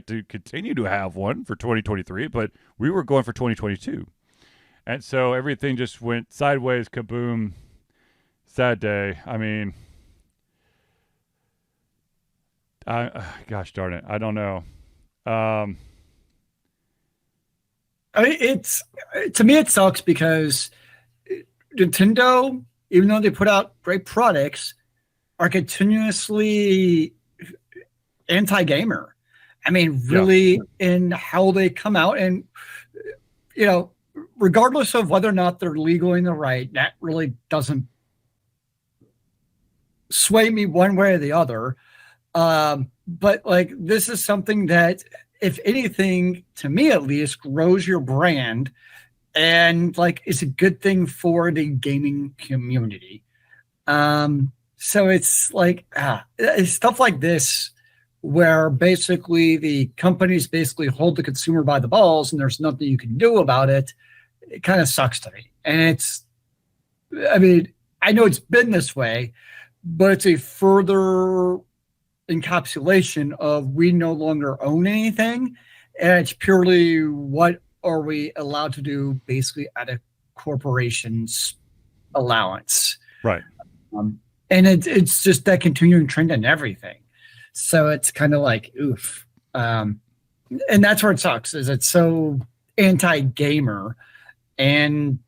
[SPEAKER 1] to continue to have one for 2023, but we were going for 2022. And so everything just went sideways, kaboom, sad day. I mean, gosh darn it, I don't know.
[SPEAKER 2] To me, it sucks because Nintendo, even though they put out great products, are continuously anti-gamer. I mean, really, in how they come out, and regardless of whether or not they're legally in the right, that really doesn't sway me one way or the other. But like, this is something that if anything, to me at least, grows your brand and like is a good thing for the gaming community. So it's like it's stuff like this where basically the companies basically hold the consumer by the balls and there's nothing you can do about it. It kind of sucks to me. And I mean, I know it's been this way, but it's a further encapsulation of we no longer own anything. And it's purely what are we allowed to do basically at a corporation's allowance.
[SPEAKER 1] Right.
[SPEAKER 2] And it's just that continuing trend in everything. So it's kind of like, oof. And that's where it sucks, is it's so anti-gamer and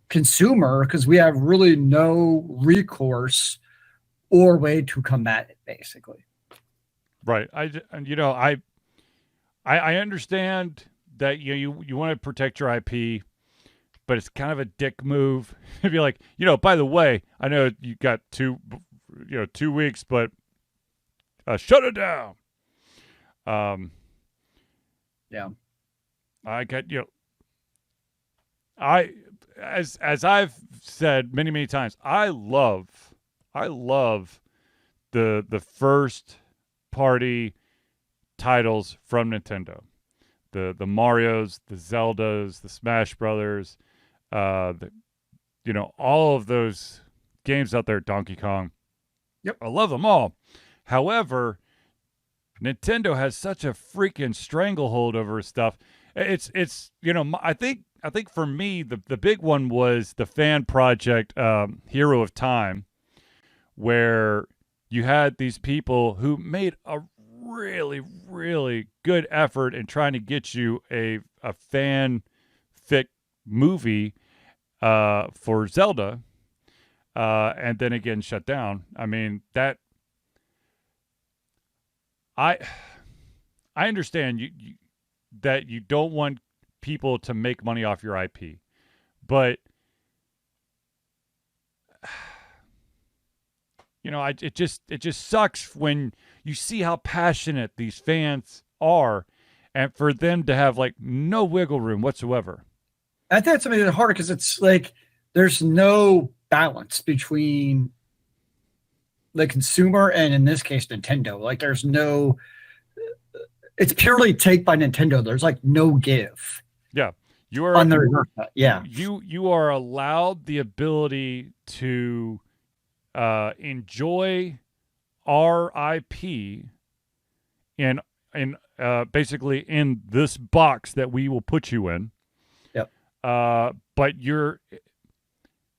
[SPEAKER 2] consumer because we have really no recourse or way to combat it, basically.
[SPEAKER 1] Right. I understand that you want to protect your IP, but it's kind of a dick move. If you're like, by the way, I know you got 2 weeks, but shut it down.
[SPEAKER 2] Yeah.
[SPEAKER 1] I got as I've said many, many times, I love the first party titles from Nintendo. The Marios, the Zeldas, the Smash Brothers, all of those games out there, Donkey Kong.
[SPEAKER 2] Yep.
[SPEAKER 1] I love them all. However, Nintendo has such a freaking stranglehold over stuff. It's I think for me the big one was the fan project Hero of Time, where you had these people who made a really, really good effort in trying to get you a fan-fic movie for Zelda, and then again shut down. I mean, that I understand you that you don't want people to make money off your IP, but it just sucks when you see how passionate these fans are, and for them to have like no wiggle room whatsoever.
[SPEAKER 2] I think that's something that's hard because it's like there's no balance between the consumer and, in this case, Nintendo. Like there's no, it's purely take by Nintendo. There's like no give.
[SPEAKER 1] Yeah, you are
[SPEAKER 2] on the reverse. Yeah,
[SPEAKER 1] you are allowed the ability to enjoy our IP in basically in this box that we will put you in.
[SPEAKER 2] Yep.
[SPEAKER 1] But you're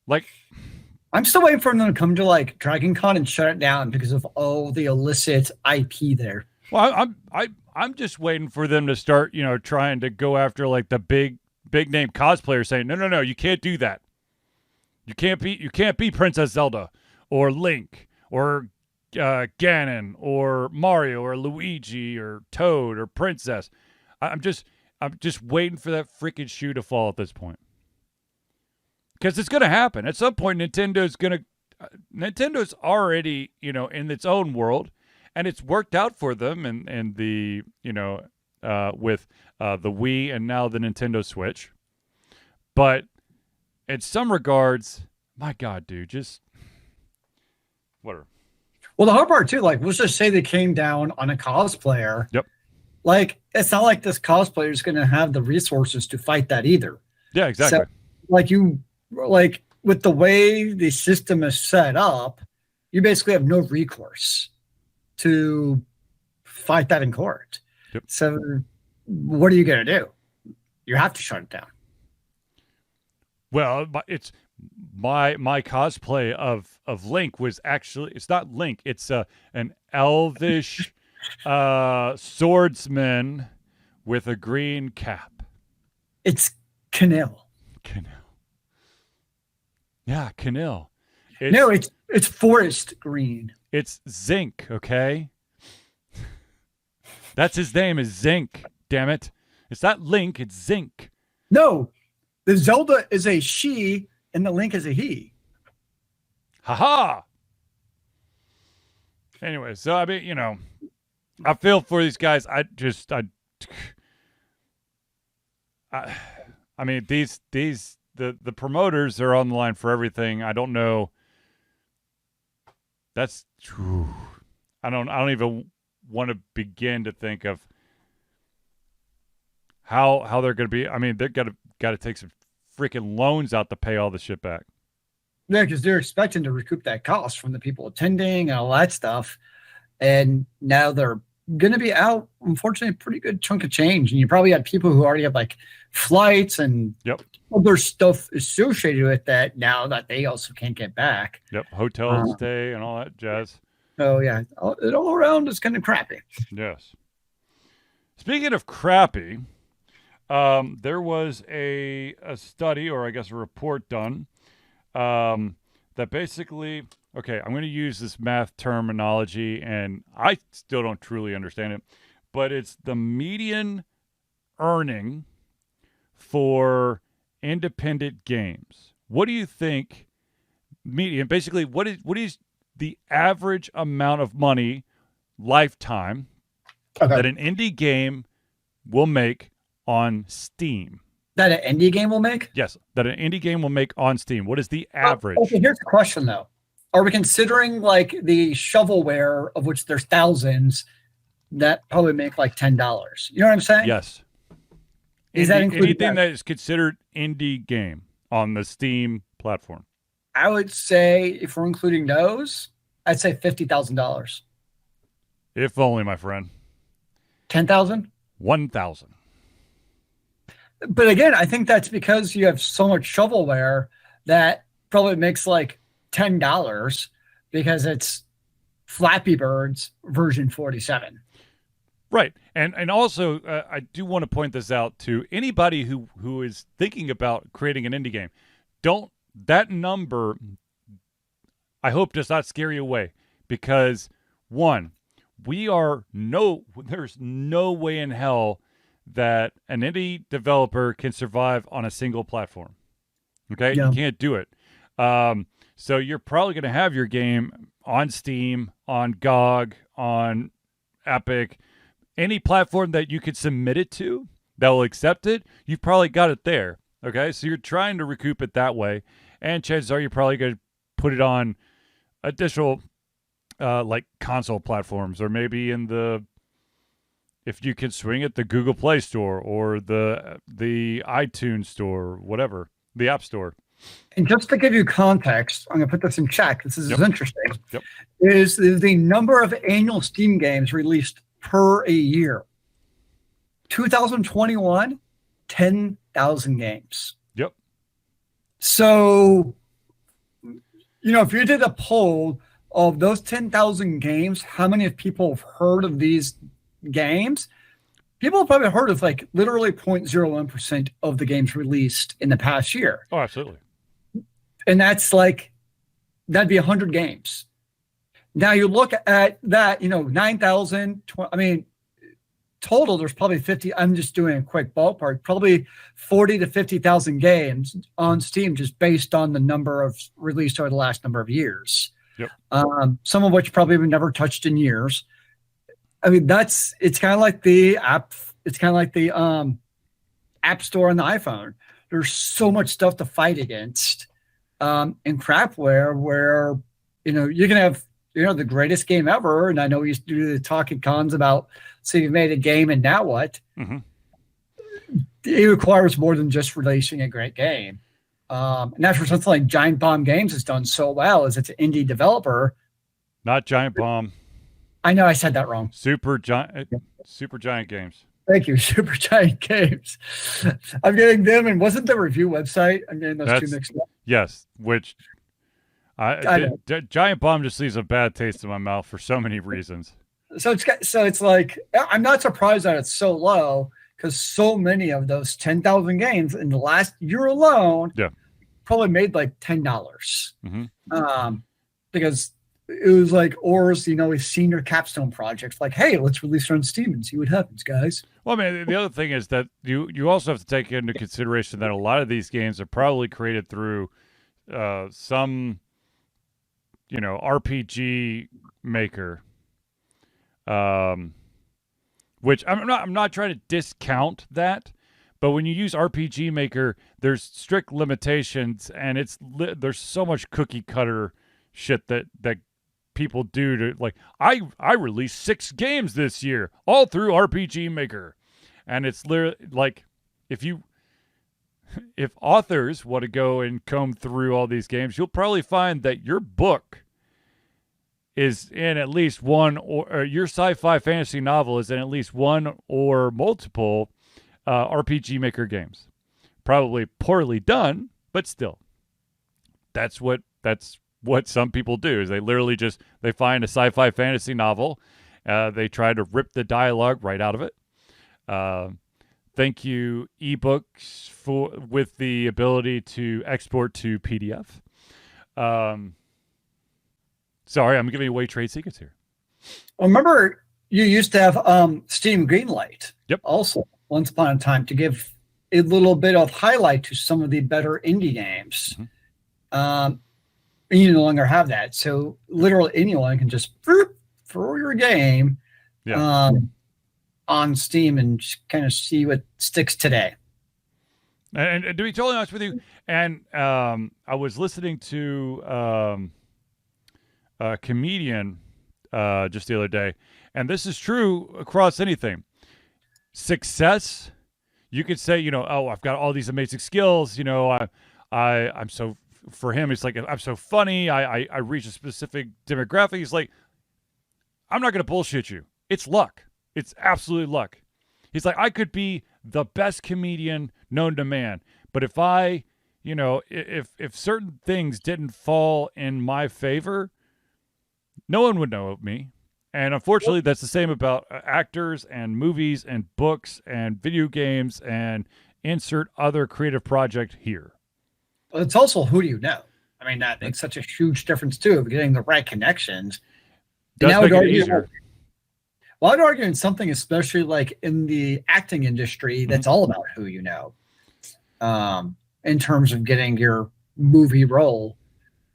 [SPEAKER 1] like,
[SPEAKER 2] I'm still waiting for them to come to like Dragon Con and shut it down because of all the illicit IP there.
[SPEAKER 1] Well, I'm just waiting for them to start, trying to go after like the big name cosplayers, saying no, you can't do that. You can't be Princess Zelda or Link or Ganon or Mario or Luigi or Toad or Princess. I'm just waiting for that freaking shoe to fall at this point, because it's going to happen at some point. Nintendo's already in its own world, and it's worked out for them and the with the Wii and now the Nintendo Switch. But in some regards, my God, dude, just whatever.
[SPEAKER 2] Well, the hard part too, like let's just say they came down on a cosplayer.
[SPEAKER 1] Yep.
[SPEAKER 2] Like it's not like this cosplayer is going to have the resources to fight that either.
[SPEAKER 1] Yeah, exactly.
[SPEAKER 2] So, like with the way the system is set up, you basically have no recourse to fight that in court.
[SPEAKER 1] Yep.
[SPEAKER 2] So what are you going to do? You have to shut it down.
[SPEAKER 1] Well, it's my cosplay of Link was actually, it's not Link, it's an elvish swordsman with a green cap.
[SPEAKER 2] It's Canil.
[SPEAKER 1] Yeah, Canil.
[SPEAKER 2] No, it's forest green.
[SPEAKER 1] It's Zinc, okay? That's his name, is Zinc, damn it. It's not Link, it's Zinc.
[SPEAKER 2] No, the Zelda is a she and the Link is a he.
[SPEAKER 1] Ha-ha! Anyway, so I mean, I feel for these guys. I I mean, the promoters are on the line for everything. I don't know. That's I don't even want to begin to think of how they're going to be. I mean, they're got to take some freaking loans out to pay all the shit back.
[SPEAKER 2] Yeah, because they're expecting to recoup that cost from the people attending and all that stuff, and now they're going to be out, unfortunately, a pretty good chunk of change. And you probably have people who already have like flights and other stuff associated with that now that they also can't get back.
[SPEAKER 1] Yep, hotel stay and all that jazz.
[SPEAKER 2] Oh yeah, it all around is kind of crappy.
[SPEAKER 1] Yes. Speaking of crappy, there was a study, or I guess a report done, that basically, okay, I'm going to use this math terminology, and I still don't truly understand it, but it's the median earning for independent games. What do you think? Median, basically, what is the average amount of money lifetime that an indie game will make on Steam?
[SPEAKER 2] That an indie game will make?
[SPEAKER 1] Yes, that an indie game will make on Steam. What is the average?
[SPEAKER 2] Okay, here's the question, though. Are we considering like the shovelware, of which there's thousands, that probably make like $10? You know what I'm saying?
[SPEAKER 1] Yes.
[SPEAKER 2] Is that including
[SPEAKER 1] anything that is considered indie game on the Steam platform?
[SPEAKER 2] I would say if we're including those, I'd say $50,000.
[SPEAKER 1] If only, my friend.
[SPEAKER 2] 10,000?
[SPEAKER 1] 1,000.
[SPEAKER 2] But again, I think that's because you have so much shovelware that probably makes like $10 because it's Flappy Bird's version 47.
[SPEAKER 1] Right. And also, I do want to point this out to anybody who is thinking about creating an indie game. That number, I hope, does not scare you away, because one, there's no way in hell that an indie developer can survive on a single platform. Okay?
[SPEAKER 2] Yeah.
[SPEAKER 1] You can't do it. So you're probably going to have your game on Steam, on GOG, on Epic, any platform that you could submit it to that will accept it. You've probably got it there. Okay? So you're trying to recoup it that way. And chances are you're probably going to put it on additional like console platforms, or maybe if you can swing it, the Google Play Store or the iTunes Store, whatever, the App Store.
[SPEAKER 2] And just to give you context, I'm going to put this in check. This is interesting.
[SPEAKER 1] Yep.
[SPEAKER 2] Is the number of annual Steam games released per a year. 2021, 10,000 games.
[SPEAKER 1] Yep.
[SPEAKER 2] So, if you did a poll of those 10,000 games, how many of people have heard of these games? People have probably heard of like literally 0.01% of the games released in the past year.
[SPEAKER 1] Oh, absolutely.
[SPEAKER 2] And that's like, that'd be 100 games. Now you look at that, 9,000, total, there's probably 50. I'm just doing a quick ballpark, probably 40 to 50,000 games on Steam, just based on the number of released over the last number of years.
[SPEAKER 1] Yep.
[SPEAKER 2] Some of which probably have never touched in years. It's kind of like the app. It's kind of like the app store on the iPhone. There's so much stuff to fight against in crapware where, you can have, the greatest game ever. And I know we used to do the talking cons about, so you've made a game and now what?
[SPEAKER 1] Mm-hmm.
[SPEAKER 2] It requires more than just releasing a great game. And that's where something like Giant Bomb Games has done so well, is it's an indie developer.
[SPEAKER 1] Not Giant Bomb.
[SPEAKER 2] I know I said that wrong.
[SPEAKER 1] Super Giant Games.
[SPEAKER 2] Thank you, Super Giant Games. I'm getting them, and wasn't the review website? I'm getting those two mixed up.
[SPEAKER 1] Yes, which Giant Bomb just leaves a bad taste in my mouth for so many reasons.
[SPEAKER 2] So it's like, I'm not surprised that it's so low, because so many of those 10,000 games in the last year alone, probably made like $10.
[SPEAKER 1] Mm-hmm.
[SPEAKER 2] Because it was like, or his senior capstone projects, like, hey, let's release it on Steam and see what happens, guys.
[SPEAKER 1] Well, the other thing is that you also have to take into consideration that a lot of these games are probably created through some, RPG maker, which I'm not trying to discount that, but when you use RPG Maker, there's strict limitations, and there's so much cookie cutter shit that people do to, like, I released 6 games this year, all through RPG Maker, and it's literally like, if authors want to go and comb through all these games, you'll probably find that your book is in at least one, or your sci-fi fantasy novel is in at least one or multiple RPG Maker games. Probably poorly done, but still, that's what some people do. Is they literally they find a sci-fi fantasy novel, they try to rip the dialogue right out of it. Thank you, ebooks with the ability to export to PDF. Sorry, I'm giving away trade secrets here.
[SPEAKER 2] Well, remember, you used to have Steam Greenlight.
[SPEAKER 1] Yep.
[SPEAKER 2] Also, once upon a time, to give a little bit of highlight to some of the better indie games. Mm-hmm. You no longer have that. So literally anyone can just throw your game on Steam and just kind of see what sticks today.
[SPEAKER 1] And to be totally honest with you, and I was listening to a comedian just the other day, and this is true across anything. Success, you could say, oh, I've got all these amazing skills, I'm so, for him, it's like, I'm so funny, I reach a specific demographic. He's like, I'm not going to bullshit you. It's luck. It's absolute luck. He's like, I could be the best comedian known to man, but if if certain things didn't fall in my favor, no one would know of me. And unfortunately, that's the same about actors and movies and books and video games and insert other creative project here.
[SPEAKER 2] Well, it's also, who do you know? I mean, that makes such a huge difference too, of getting the right connections.
[SPEAKER 1] Does make it easier.
[SPEAKER 2] Well, I'd argue in something, especially like in the acting industry, that's all about who you know. In terms of getting your movie role.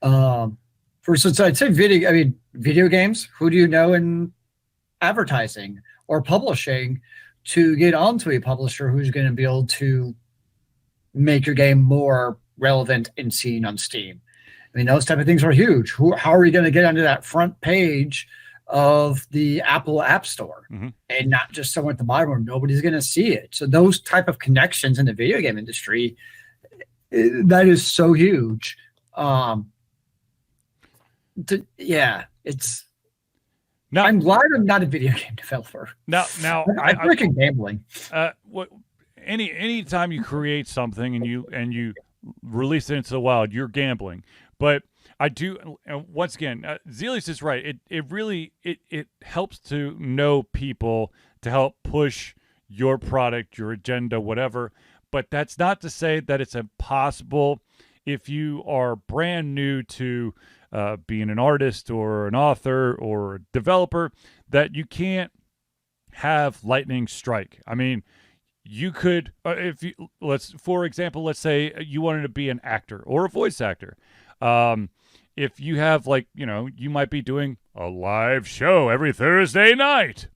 [SPEAKER 2] For instance, I'd say video games, who do you know in advertising or publishing to get onto a publisher who's going to be able to make your game more relevant and seen on Steam? I mean, those type of things are huge. How are we going to get onto that front page of the Apple App Store and not just someone at the bottom where nobody's going to see it? So those type of connections in the video game industry, that is so huge. It's. Now, I'm glad I'm not a video game developer.
[SPEAKER 1] Now,
[SPEAKER 2] I'm freaking gambling.
[SPEAKER 1] Any time you create something and you release it into the wild, you're gambling. But I do. Once again, Zealeus is right. It really helps to know people to help push your product, your agenda, whatever. But that's not to say that it's impossible if you are brand new to being an artist or an author or a developer, that you can't have lightning strike. I mean, you could, for example, let's say you wanted to be an actor or a voice actor. If you have you might be doing a live show every Thursday night,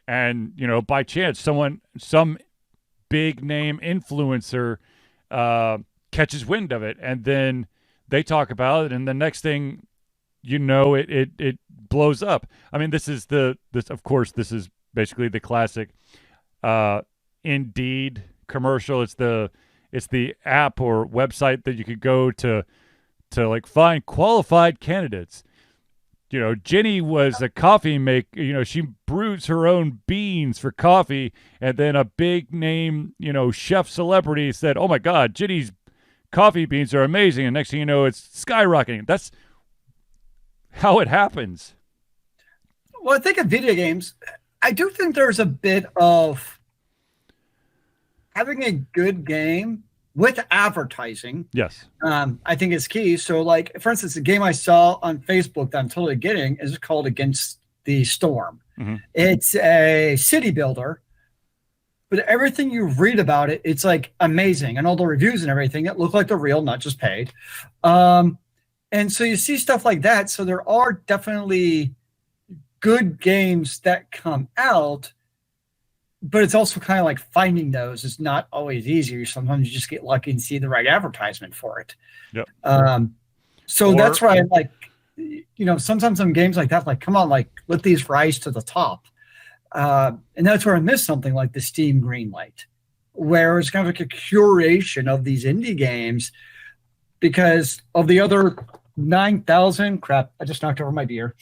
[SPEAKER 1] and by chance some big name influencer catches wind of it, and then they talk about it, and the next thing it blows up. I mean, this is basically the classic Indeed commercial. It's the app or website that you could go to find qualified candidates. Jenny was a coffee maker. She brews her own beans for coffee, and then a big name, chef celebrity said, "Oh my God, Jenny's coffee beans are amazing," and next thing you know, it's skyrocketing. That's how it happens.
[SPEAKER 2] Well, I think of video games, I do think there's a bit of having a good game with advertising.
[SPEAKER 1] Yes.
[SPEAKER 2] I think is key. So, for instance, the game I saw on Facebook that I'm totally getting is called Against the Storm. Mm-hmm. It's a city builder, but everything you read about it, it's amazing. And all the reviews and everything, it look like they're real, not just paid. And so you see stuff like that. So there are definitely good games that come out but it's also kind of like finding those is not always easy. Sometimes you just get lucky and see the right advertisement for it.
[SPEAKER 1] Yep.
[SPEAKER 2] So that's why I like, sometimes some games like that, like, come on, like, let these rise to the top. And that's where I miss something like the Steam Greenlight, where it's kind of like a curation of these indie games because of the other 9,000. Crap, I just knocked over my beer.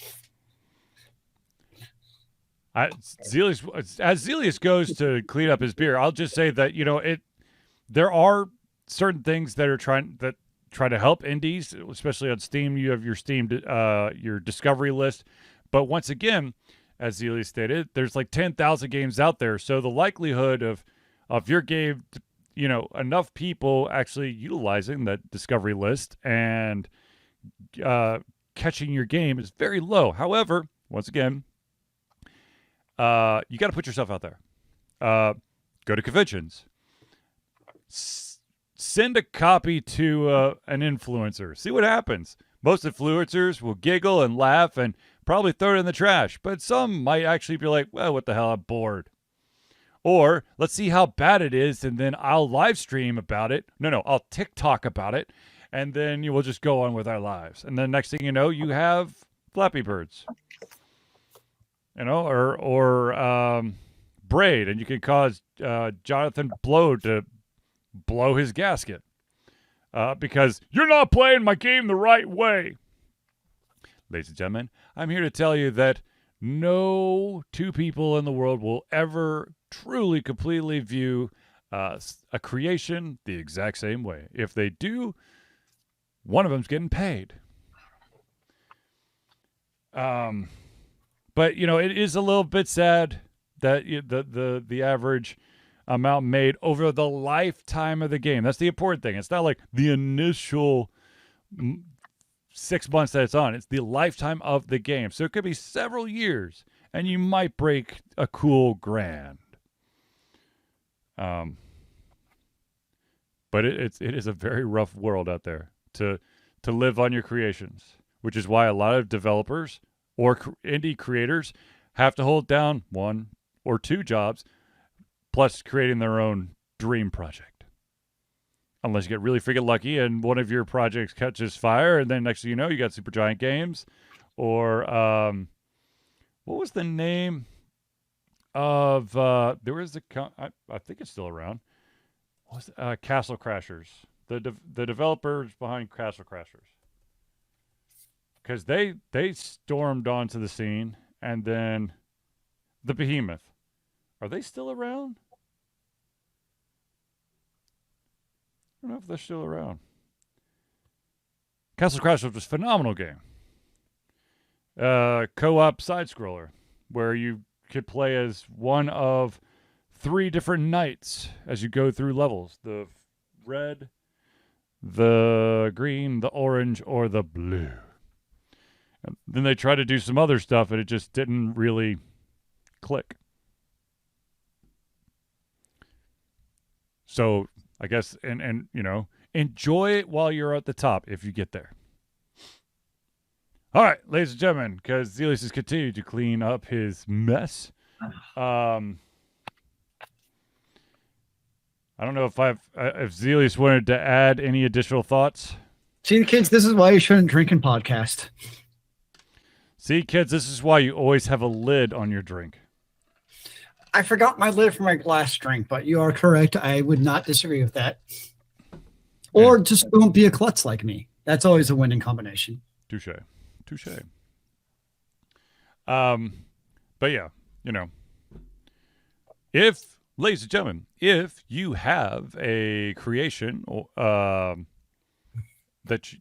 [SPEAKER 1] Zealeus, as Zealeus goes to clean up his beer, I'll just say that there are certain things that are trying to help indies, especially on Steam. You have your your discovery list, but once again, as Zealeus stated, there's like 10,000 games out there, so the likelihood of your game, enough people actually utilizing that discovery list and catching your game is very low. However, once again, you got to put yourself out there. Go to conventions. Send a copy to an influencer. See what happens. Most influencers will giggle and laugh and probably throw it in the trash. But some might actually be like, well, what the hell, I'm bored. Or let's see how bad it is, and then I'll live stream about it. No, I'll TikTok about it. And then we'll just go on with our lives. And then next thing you know, you have Flappy Birds. Or Braid, and you can cause Jonathan Blow to blow his gasket because you're not playing my game the right way. Ladies and gentlemen, I'm here to tell you that no two people in the world will ever truly, completely view a creation the exact same way. If they do, one of them's getting paid. But it is a little bit sad that the average amount made over the lifetime of the game. That's the important thing. It's not like the initial 6 months that it's on. It's the lifetime of the game. So it could be several years, and you might break a cool grand. But it is a very rough world out there to live on your creations, which is why a lot of developers or indie creators have to hold down 1 or 2 jobs, plus creating their own dream project. Unless you get really freaking lucky and one of your projects catches fire, and then next thing you know, you got Supergiant Games, or what was the name of there was I think it's still around. What was it? Castle Crashers, the developers behind Castle Crashers. Because they stormed onto the scene, and then the Behemoth. Are they still around? I don't know if they're still around. Castle Crashers was a phenomenal game. Co-op side-scroller, where you could play as one of 3 different knights as you go through levels. The red, the green, the orange, or the blue. And then they tried to do some other stuff, and it just didn't really click. So I guess, and enjoy it while you're at the top if you get there. All right, ladies and gentlemen, because Zealeus has continued to clean up his mess. I don't know if Zealeus wanted to add any additional thoughts.
[SPEAKER 2] See, kids, this is why you shouldn't drink and podcast.
[SPEAKER 1] See, kids, this is why you always have a lid on your drink.
[SPEAKER 2] I forgot my lid for my glass drink, but you are correct. I would not disagree with that. Or just don't be a klutz like me. That's always a winning combination.
[SPEAKER 1] Touche. But yeah, if, ladies and gentlemen, if you have a creation that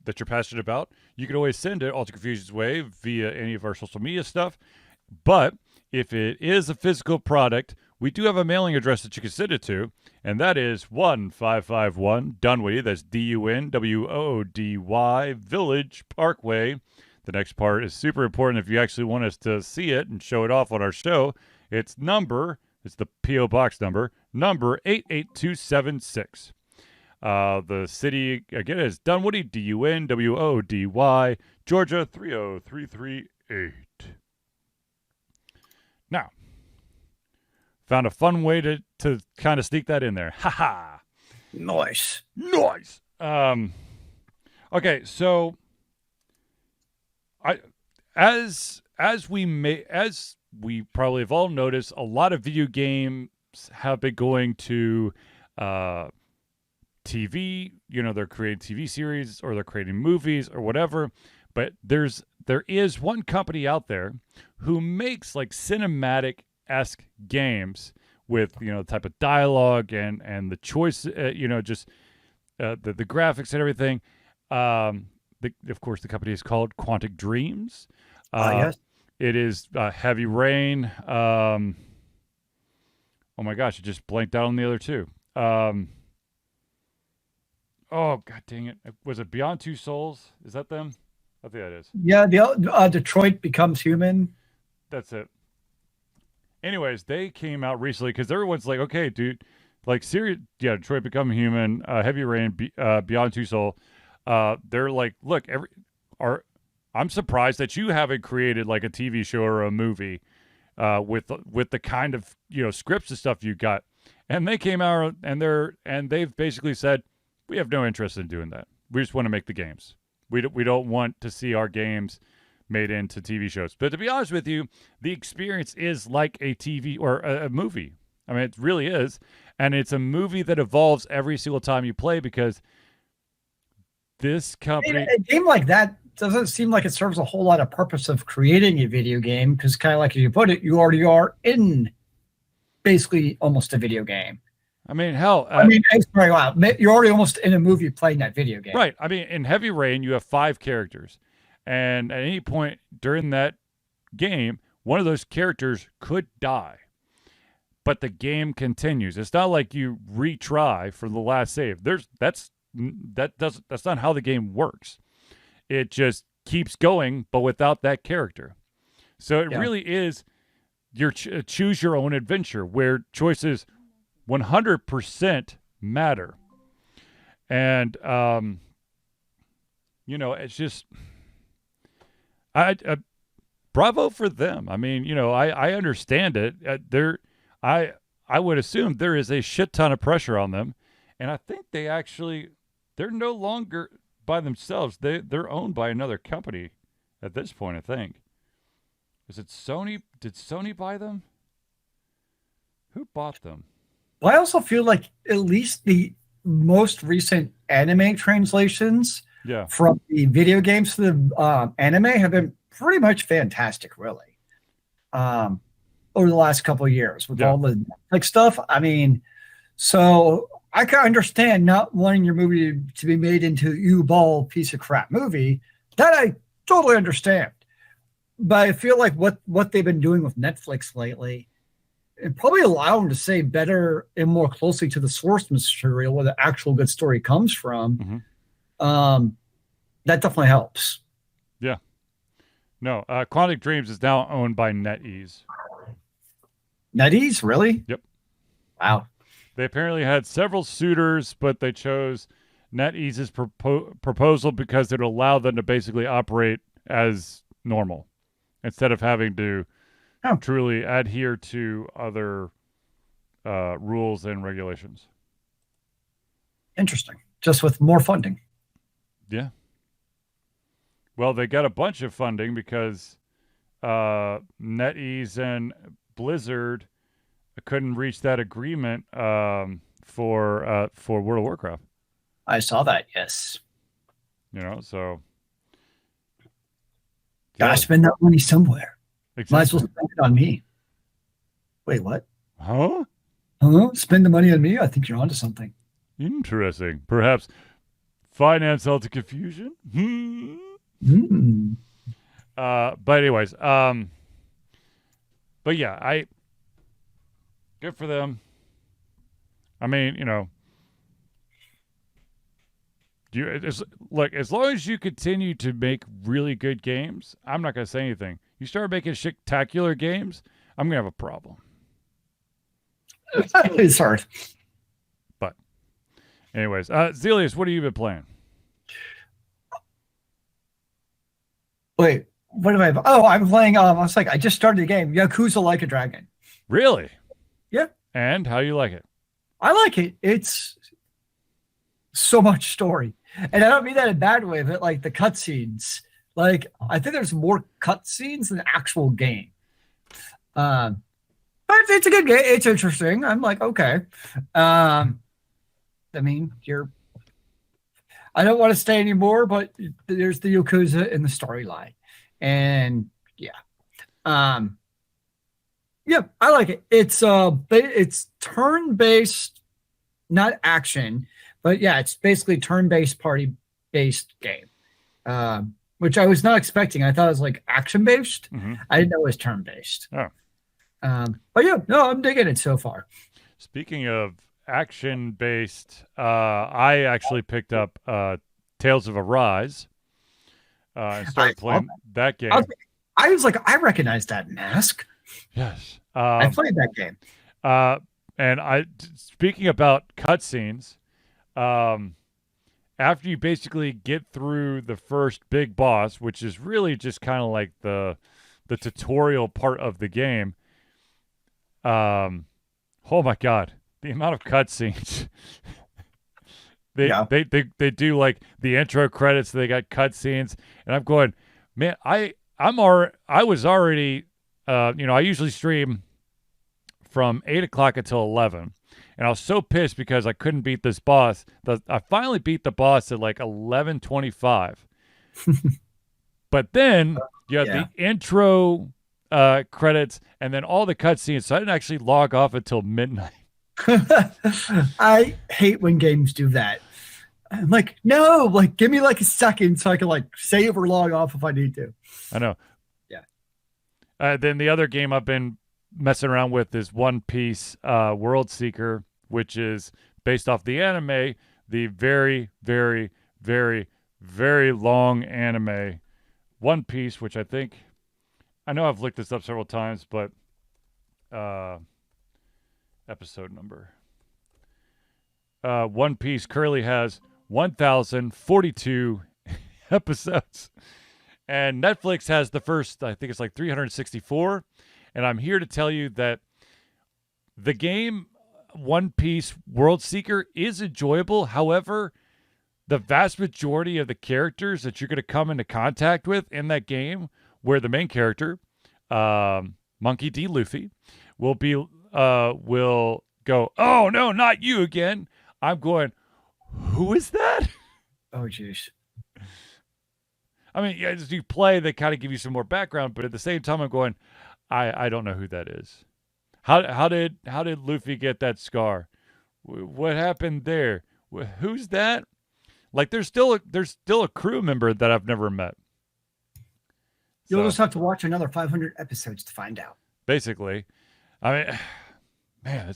[SPEAKER 1] you're passionate about, you can always send it Alter Confusion's way via any of our social media stuff. But if it is a physical product, we do have a mailing address that you can send it to, and that is 1551 Dunwoody, that's Dunwoody, Village Parkway. The next part is super important if you actually want us to see it and show it off on our show. It's the P.O. Box number 88276. The city, again, is Dunwoody, Dunwody, Georgia 30338. Now, Found a fun way to kind of sneak that in there. Ha ha.
[SPEAKER 2] Nice.
[SPEAKER 1] Okay, so as we probably have all noticed, a lot of video games have been going to TV. They're creating TV series or they're creating movies or whatever. But there is one company out there who makes like cinematic-esque games with the type of dialogue and the choice, just the graphics and everything. Of course, the company is called Quantic Dreams.
[SPEAKER 2] Yes.
[SPEAKER 1] It is Heavy Rain. Oh my gosh, I just blanked out on the other two. Oh god dang it! Was it Beyond Two Souls? Is that them? I think that is.
[SPEAKER 2] Yeah, the Detroit Becomes Human.
[SPEAKER 1] That's it. Anyways, they came out recently because everyone's like, okay, dude, like serious, yeah, Detroit Become Human, Heavy Rain, Beyond Two Soul. They're like, look, I'm surprised that you haven't created like a TV show or a movie with the kind of scripts and stuff you got. And they came out and they've basically said, we have no interest in doing that. We just want to make the games. We don't want to see our games made into TV shows. But to be honest with you, the experience is like a TV or a movie. I mean, it really is. And it's a movie that evolves every single time you play because this company...
[SPEAKER 2] A game like that doesn't seem like it serves a whole lot of purpose of creating a video game because kind of like as you put it, you already are in basically almost a video game.
[SPEAKER 1] I mean, hell...
[SPEAKER 2] you're already almost in a movie playing that video game.
[SPEAKER 1] Right. I mean, in Heavy Rain, you have 5 characters. And at any point during that game, one of those characters could die. But the game continues. It's not like you retry for the last save. That's not how the game works. It just keeps going, but without that character. So it really is your choose your own adventure where choices 100% matter. And it's just bravo for them. I mean, I understand it. I would assume there is a shit ton of pressure on them, and I think they're no longer by themselves. They're owned by another company at this point, I think. Is it Sony? Did Sony buy them? Who bought them?
[SPEAKER 2] Well, I also feel like at least the most recent anime translations from the video games to the anime have been pretty much fantastic, really. Over the last couple of years with all the Netflix stuff. I mean, so I can understand not wanting your movie to be made into a U-ball piece of crap movie. That I totally understand. But I feel like what they've been doing with Netflix lately, it probably allow them to say better and more closely to the source material where the actual good story comes from. Mm-hmm. That definitely helps.
[SPEAKER 1] Yeah. No, Quantic Dreams is now owned by NetEase.
[SPEAKER 2] NetEase, really?
[SPEAKER 1] Yep.
[SPEAKER 2] Wow.
[SPEAKER 1] They apparently had several suitors, but they chose NetEase's proposal because it would allow them to basically operate as normal instead of having to truly adhere to other rules and regulations.
[SPEAKER 2] Interesting. Just with more funding.
[SPEAKER 1] Yeah. Well, they got a bunch of funding because NetEase and Blizzard couldn't reach that agreement for World of Warcraft.
[SPEAKER 2] I saw that. Yes.
[SPEAKER 1] So
[SPEAKER 2] gotta spend that money somewhere.
[SPEAKER 1] Exactly.
[SPEAKER 2] Might as well spend it on me. Wait, what?
[SPEAKER 1] Huh?
[SPEAKER 2] Spend the money on me? I think you're onto something.
[SPEAKER 1] Interesting. Perhaps finance all to confusion. But anyways, but yeah, good for them. I mean, as long as you continue to make really good games, I'm not going to say anything. You start making spectacular games, I'm going to have a problem.
[SPEAKER 2] It's hard.
[SPEAKER 1] But anyways, Zealeus, what have you been playing?
[SPEAKER 2] Wait, what am I? Oh, I'm playing. I was like, I just started the game, Yakuza Like a Dragon.
[SPEAKER 1] Really?
[SPEAKER 2] Yeah.
[SPEAKER 1] And how you like it?
[SPEAKER 2] I like it. It's so much story. And I don't mean that in a bad way, but like the cutscenes. Like, I think there's more cutscenes than the actual game. But it's a good game. It's interesting. I'm like, okay. I mean, I don't want to stay anymore, but there's the Yakuza in the storyline. And yeah. Um, yeah, I like it. It's turn-based, not action, but yeah, it's basically turn-based party-based game. Which I was not expecting. I thought it was like action-based.
[SPEAKER 1] Mm-hmm.
[SPEAKER 2] I didn't know it was turn-based.
[SPEAKER 1] Oh.
[SPEAKER 2] But yeah, no, I'm digging it so far.
[SPEAKER 1] Speaking of action-based, I actually picked up Tales of Arise and started playing that game.
[SPEAKER 2] I was like, I recognize that mask.
[SPEAKER 1] Yes.
[SPEAKER 2] I played that game.
[SPEAKER 1] And speaking about cutscenes, after you basically get through the first big boss, which is really just kind of like the tutorial part of the game, oh my God, the amount of cutscenes. They do like the intro credits. They got cutscenes, and I'm going, man, I was already, I usually stream from 8 o'clock until 11, and I was so pissed because I couldn't beat this boss. I finally beat the boss at like 11:25, but then you have the intro credits and then all the cutscenes, so I didn't actually log off until midnight.
[SPEAKER 2] I hate when games do that. I'm like, no, like give me like a second so I can like save or log off if I need to.
[SPEAKER 1] I know.
[SPEAKER 2] Yeah.
[SPEAKER 1] Then the other game I've been messing around with is One Piece World Seeker, which is based off the anime, the very, very, very, very long anime One Piece, which I know I've looked this up several times, but episode number. One Piece currently has 1,042 episodes. And Netflix has the first, I think it's like 364. And I'm here to tell you that the game One Piece World Seeker is enjoyable. However, the vast majority of the characters that you're going to come into contact with in that game, where the main character, Monkey D. Luffy, will go, oh, no, not you again. I'm going, who is that?
[SPEAKER 2] Oh, jeez.
[SPEAKER 1] I mean, as you play, they kind of give you some more background, but at the same time, I'm going, I don't know who that is. How did Luffy get that scar? What happened there? Who's that? Like, there's still a crew member that I've never met.
[SPEAKER 2] You'll just have to watch another 500 episodes to find out.
[SPEAKER 1] Basically, I mean, man,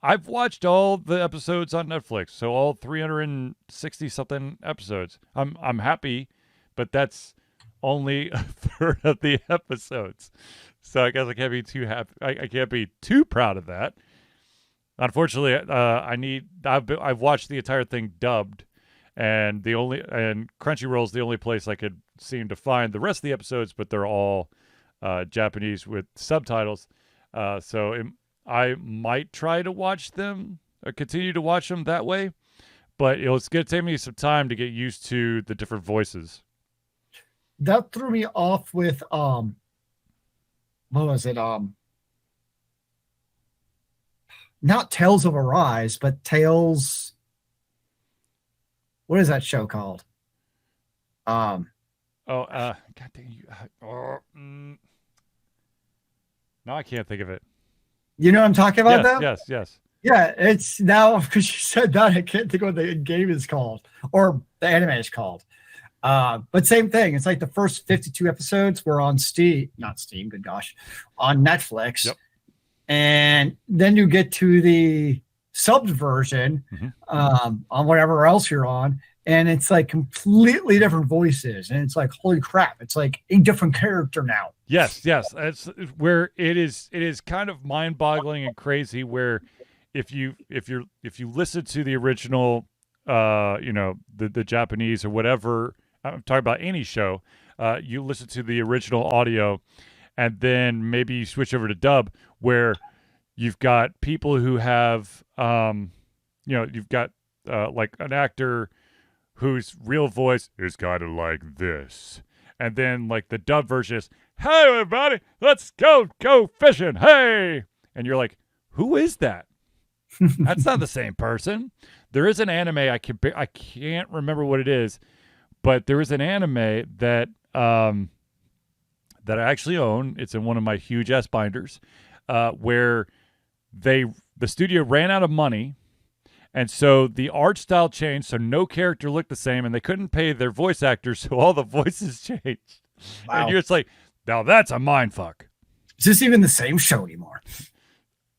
[SPEAKER 1] I've watched all the episodes on Netflix, so all 360 something episodes. I'm happy, but that's only a third of the episodes. So I guess I can't be too happy. I can't be too proud of that. Unfortunately, I've watched the entire thing dubbed, and Crunchyroll's the only place I could seem to find the rest of the episodes, but they're all Japanese with subtitles. I might try to watch them or continue to watch them that way, but it's going to take me some time to get used to the different voices.
[SPEAKER 2] That threw me off with what was it? Not Tales of Arise, but Tales. What is that show called?
[SPEAKER 1] God dang you! No, I can't think of it.
[SPEAKER 2] You know what I'm talking about, though?
[SPEAKER 1] Yes.
[SPEAKER 2] Yeah, it's now because you said that I can't think of what the game is called or the anime is called. But same thing. It's like the first 52 episodes were on good gosh, on Netflix.
[SPEAKER 1] Yep.
[SPEAKER 2] And then you get to the subbed version on whatever else you're on, and it's like completely different voices, and it's like, holy crap, it's like a different character now.
[SPEAKER 1] Yes. It's where it is kind of mind-boggling and crazy. Where if you listen to the original, the Japanese or whatever, I'm talking about any show, you listen to the original audio, and then maybe you switch over to dub, where You've got people who have, you've got like an actor whose real voice is kind of like this. And then like the dub version is, hey, everybody, let's go fishing. Hey. And you're like, who is that? That's not the same person. There is an anime, I can't remember what it is, but there is an anime that that I actually own. It's in one of my huge S binders, where the studio ran out of money, and so the art style changed, so no character looked the same, and they couldn't pay their voice actors, so all the voices changed. Wow. And you're just like, now that's a mind fuck.
[SPEAKER 2] Is this even the same show anymore?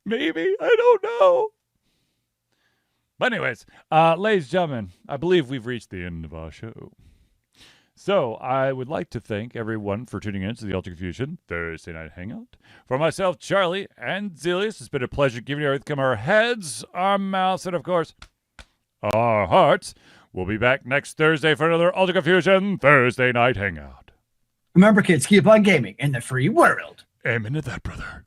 [SPEAKER 1] Maybe. I don't know. But anyways, ladies and gentlemen, I believe we've reached the end of our show. So I would like to thank everyone for tuning in to the Ultra Confusion Thursday Night Hangout. For myself, Charlie, and Zealeus, it's been a pleasure giving you everything our heads, our mouths, and of course, our hearts. We'll be back next Thursday for another Ultra Confusion Thursday Night Hangout.
[SPEAKER 2] Remember, kids, keep on gaming in the free world.
[SPEAKER 1] Amen to that, brother.